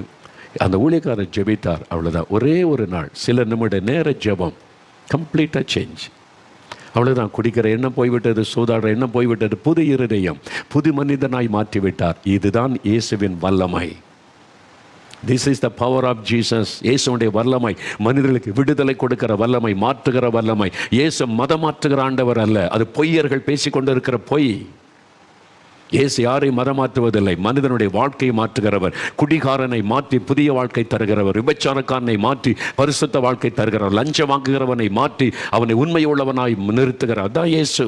அந்த ஊழியக்காரர் ஜெபித்தார். அவ்வளோதான். ஒரே ஒரு நாள், சில நிமிட நேர ஜெபம், கம்ப்ளீட்டாக சேஞ்ச். அவ்வளோதான். குடிக்கிற எண்ணம் போய்விட்டது, சூதாடுற எண்ணம் போய்விட்டது, புது இருதயம், புது மனிதனாய் மாற்றிவிட்டார். இதுதான் இயேசுவின் வல்லமை. This is the power of Jesus. இயேசுடைய வல்லமை மனிதர்களுக்கு விடுதலை கொடுக்கிற வல்லமை, மாற்றுகிற வல்லமை. இயேசு மதம் மாற்றுகிற ஆண்டவர் அல்ல, அது பொய்யர்கள் பேசிக்கொண்டு இருக்கிற பொய். இயேசு யாரையும் மதமாற்றுவதில்லை, மனிதனுடைய வாழ்க்கையை மாற்றுகிறவர். குடிகாரனை மாற்றி புதிய வாழ்க்கை தருகிறவர், விபச்சாரக்காரனை மாற்றி பரிசுத்த வாழ்க்கை தருகிறவர், லஞ்சம் வாங்குகிறவனை மாற்றி அவனை உண்மையுள்ளவனாய் நிறுத்துகிறார். அதான் இயேசு.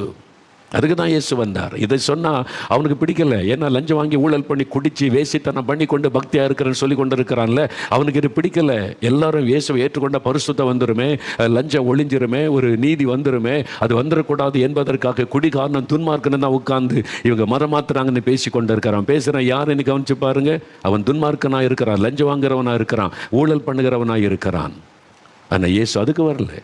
அதுக்கு தான் இயேசு வந்தார். இதை சொன்னால் அவனுக்கு பிடிக்கல. ஏன்னா லஞ்சம் வாங்கி ஊழல் பண்ணி குடித்து வேசித்தனம் பண்ணி கொண்டு பக்தியாக இருக்கிறேன்னு சொல்லி கொண்டு இருக்கிறான்ல, அவனுக்கு இது பிடிக்கல. எல்லாரும் இயேசுவை ஏற்றுக்கொண்ட பரிசுத்தம் வந்துருமே, லஞ்சம் ஒளிஞ்சிருமே, ஒரு நீதி வந்துருமே, அது வந்துடக்கூடாது என்பதற்காக குடிகாரன் துன்மார்க்கன்னு தான் உட்கார்ந்து இவங்க மரம் மாத்துறாங்கன்னு பேசி கொண்டு இருக்கிறான். பேசுகிறான் யாருன்னு கவனிச்சு பாருங்க, அவன் துன்மார்க்கனாக இருக்கிறான், லஞ்சம் வாங்குறவனாக இருக்கிறான், ஊழல் பண்ணுகிறவனாக இருக்கிறான். ஆனால் இயேசு அதுக்கு வரல.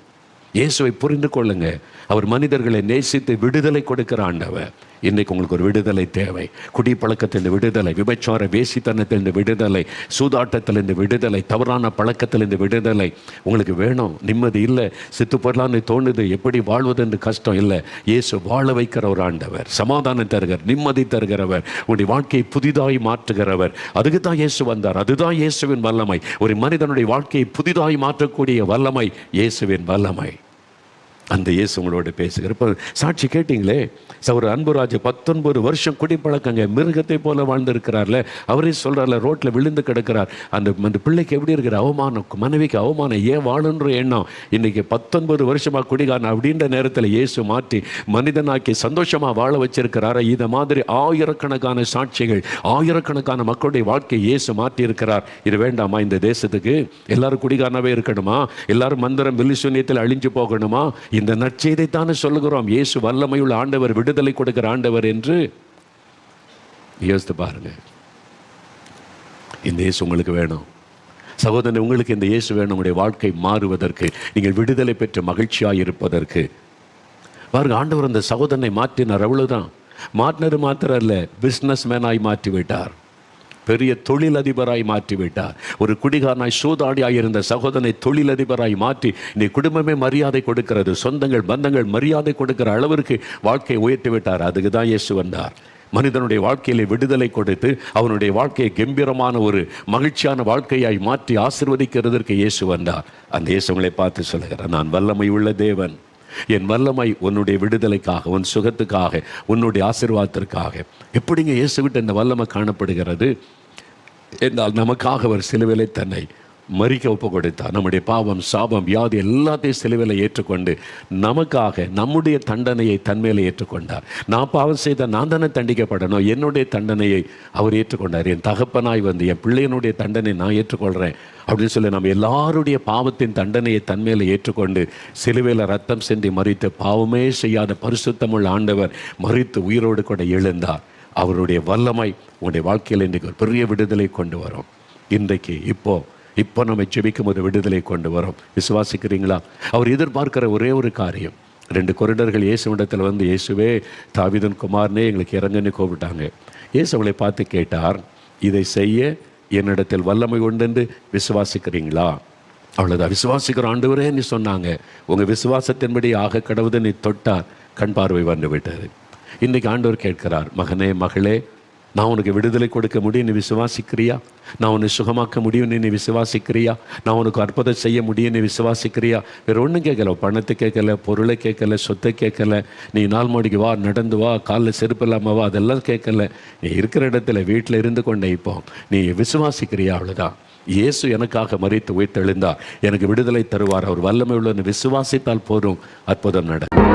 இயேசுவை புரிந்து கொள்ளுங்க. அவர் மனிதர்களை நேசித்து விடுதலை கொடுக்கிற ஆண்டவர். இன்றைக்கு உங்களுக்கு ஒரு விடுதலை தேவை. குடி பழக்கத்திலிருந்து விடுதலை, விபச்சார வேசித்தனத்திலிருந்து விடுதலை, சூதாட்டத்திலிருந்து விடுதலை, தவறான பழக்கத்திலிருந்து விடுதலை உங்களுக்கு வேணும். நிம்மதி இல்லை, சித்து போடலான்னு தோணுது, எப்படி வாழ்வது என்று கஷ்டம் இல்லை. இயேசு வாழ வைக்கிற ஒரு ஆண்டவர், சமாதானம் தருகிறவர், நிம்மதி தருகிறவர், உங்களுடைய வாழ்க்கையை புதிதாய் மாற்றுகிறவர். அதுக்கு தான் இயேசு வந்தார். அதுதான் இயேசுவின் வல்லமை. ஒரு மனிதனுடைய வாழ்க்கையை புதிதாய் மாற்றக்கூடிய வல்லமை இயேசுவின் வல்லமை. அந்த இயேசு உங்களோட பேசுகிற. இப்போ சாட்சி கேட்டிங்களே, ஒரு அன்புராஜ் 19 வருஷம் குடிப்பழக்கங்க, மிருகத்தை போல வாழ்ந்திருக்கிறார்ல. அவரே சொல்கிறார்ல, ரோட்டில் விழுந்து கிடக்கிறார். அந்த பிள்ளைக்கு எப்படி இருக்கிற அவமானம், மனைவிக்கு அவமானம், ஏன் வாழன்ற எண்ணம். இன்றைக்கி 19 வருஷமாக குடிகாரன் அப்படின்ற நேரத்தில் இயேசு மாற்றி மனிதனாக்கி சந்தோஷமாக வாழ வச்சிருக்கிறார். இதை மாதிரி ஆயிரக்கணக்கான சாட்சிகள், ஆயிரக்கணக்கான மக்களுடைய வாழ்க்கை இயேசு மாற்றி இருக்கிறார். இது வேண்டாமா இந்த தேசத்துக்கு? எல்லாரும் குடிகாரனாகவே இருக்கணுமா? எல்லாரும் மந்திரம் பில்லி சூன்யத்தில் அழிஞ்சு போகணுமா? இந்த நற்செய்தை தானே சொல்லுகிறோம், இயேசு வல்லமையுள்ள ஆண்டவர், விடுதலை கொடுக்கிற ஆண்டவர் என்று. யோசித்து பாருங்க. இந்த இயேசு உங்களுக்கு வேணும் சகோதரன், உங்களுக்கு இந்த இயேசு வேணும். உங்களுடைய வாழ்க்கை மாறுவதற்கு, நீங்கள் விடுதலை பெற்று மகிழ்ச்சியாக இருப்பதற்கு. பாருங்க, ஆண்டவர் அந்த சகோதரனை மாற்றினார். அவ்வளவுதான். மாற்றினது மாத்திரம் அல்ல, பிஸ்னஸ் மேனாய் மாற்றி விட்டார், பெரிய தொழிலதிபராய் மாற்றிவிட்டார். ஒரு குடிகாரனாய் சூதாடியாய் இருந்த சகோதரனை தொழிலதிபராய் மாற்றி நீ குடும்பமே மரியாதை கொடுக்கிறது, சொந்தங்கள் பந்தங்கள் மரியாதை கொடுக்கிற அளவிற்கு வாழ்க்கையை உயர்த்தி விட்டார். அதுக்கு தான் இயேசு வந்தார். மனிதனுடைய வாழ்க்கையிலே விடுதலை கொடுத்து அவனுடைய வாழ்க்கையை கம்பீரமான ஒரு மகிழ்ச்சியான வாழ்க்கையாய் மாற்றி ஆசீர்வதிக்கிறதற்கு இயேசு வந்தார். அந்த இயேசுங்களை பார்த்து சொல்லுகிறார், நான் வல்லமை உள்ள தேவன், என் வல்லமை உன்னுடைய விடுதலைக்காக, உன் சுகத்துக்காக, உன்னுடைய ஆசீர்வாதத்திற்காக. எப்படிங்க இயேசுவிட்ட இந்த வல்லமை காணப்படுகிறது என்றால், நமக்காக அவர் சிலுவையிலே தன்னை மரிக்க ஒப்பு கொடுத்தார். நம்முடைய பாவம், சாபம், வியாதி எல்லாத்தையும் சிலுவையில் ஏற்றுக்கொண்டு நமக்காக நம்முடைய தண்டனையை தன்மையில ஏற்றுக்கொண்டார். நான் பாவம் செய்த நான் தானே தண்டிக்கப்படணும், என்னுடைய தண்டனையை அவர் ஏற்றுக்கொண்டார். என் தகப்பனாய் வந்து என் பிள்ளையனுடைய தண்டனை நான் ஏற்றுக்கொள்கிறேன் அப்படின்னு சொல்லி நம்ம எல்லாருடைய பாவத்தின் தண்டனையை தன்மையில ஏற்றுக்கொண்டு சிலுவையில் ரத்தம் சிந்தி மரித்து பாவமே செய்யாத பரிசுத்தமுள்ள ஆண்டவர் மரித்து உயிரோடு கூட எழுந்தார். அவருடைய வல்லமை உங்களுடைய வாழ்க்கையில் இன்றைக்கு ஒரு பெரிய விடுதலை கொண்டு வரும். இன்றைக்கு இப்போ நம்ம ஜெபிக்கும் ஒரு விடுதலை கொண்டு வரும். விசுவாசிக்கிறீங்களா? அவர் எதிர்பார்க்கிற ஒரே ஒரு காரியம். 2 கொரிடர்கள் இயேசுவிடத்தில் வந்து, இயேசுவே தாவீதின் குமாரனே எங்களுக்கு இறங்குன்னு கூப்பிட்டாங்க. இயேசு அவளை பார்த்து கேட்டார், இதை செய்ய என்னிடத்தில் வல்லமை உண்டென்று விசுவாசிக்கிறீங்களா? அவ்வளோதான். விசுவாசிக்கிற ஆண்டவரே நீ சொன்னாங்க. உங்கள் விசுவாசத்தின்படி ஆக கடவுதை நீ தொட்டார், கண் பார்வை வந்து விட்டது. இன்றைக்கு ஆண்டவர் கேட்கிறார், மகனே மகளே, நான் உனக்கு விடுதலை கொடுக்க முடியும், நீ விசுவாசிக்கிறியா? நான் உன்னை சுகமாக்க முடியும், நீ விசுவாசிக்கிறியா? நான் உனக்கு அற்புதம் செய்ய முடியும், நீ விசுவாசிக்கிறியா? வேறு ஒன்றும் கேட்கல, பணத்தை கேட்கல, பொருளை கேட்கல, சொத்தை கேட்கல, நீ 4 மணிக்கு வா, நடந்து வா, காலில் செருப்பு இல்லாமல் வா, அதெல்லாம் கேட்கல. நீ இருக்கிற இடத்துல வீட்டில் இருந்து கொண்டே இப்போ நீ விசுவாசிக்கிறியா? அவ்வளோதான். இயேசு எனக்காக மரித்து உயிர்த்தெழுந்தார், எனக்கு விடுதலை தருவார், அவர் வல்லமை உள்ளன்னு விசுவாசித்தால் போதும், அற்புதம் நடக்கும்.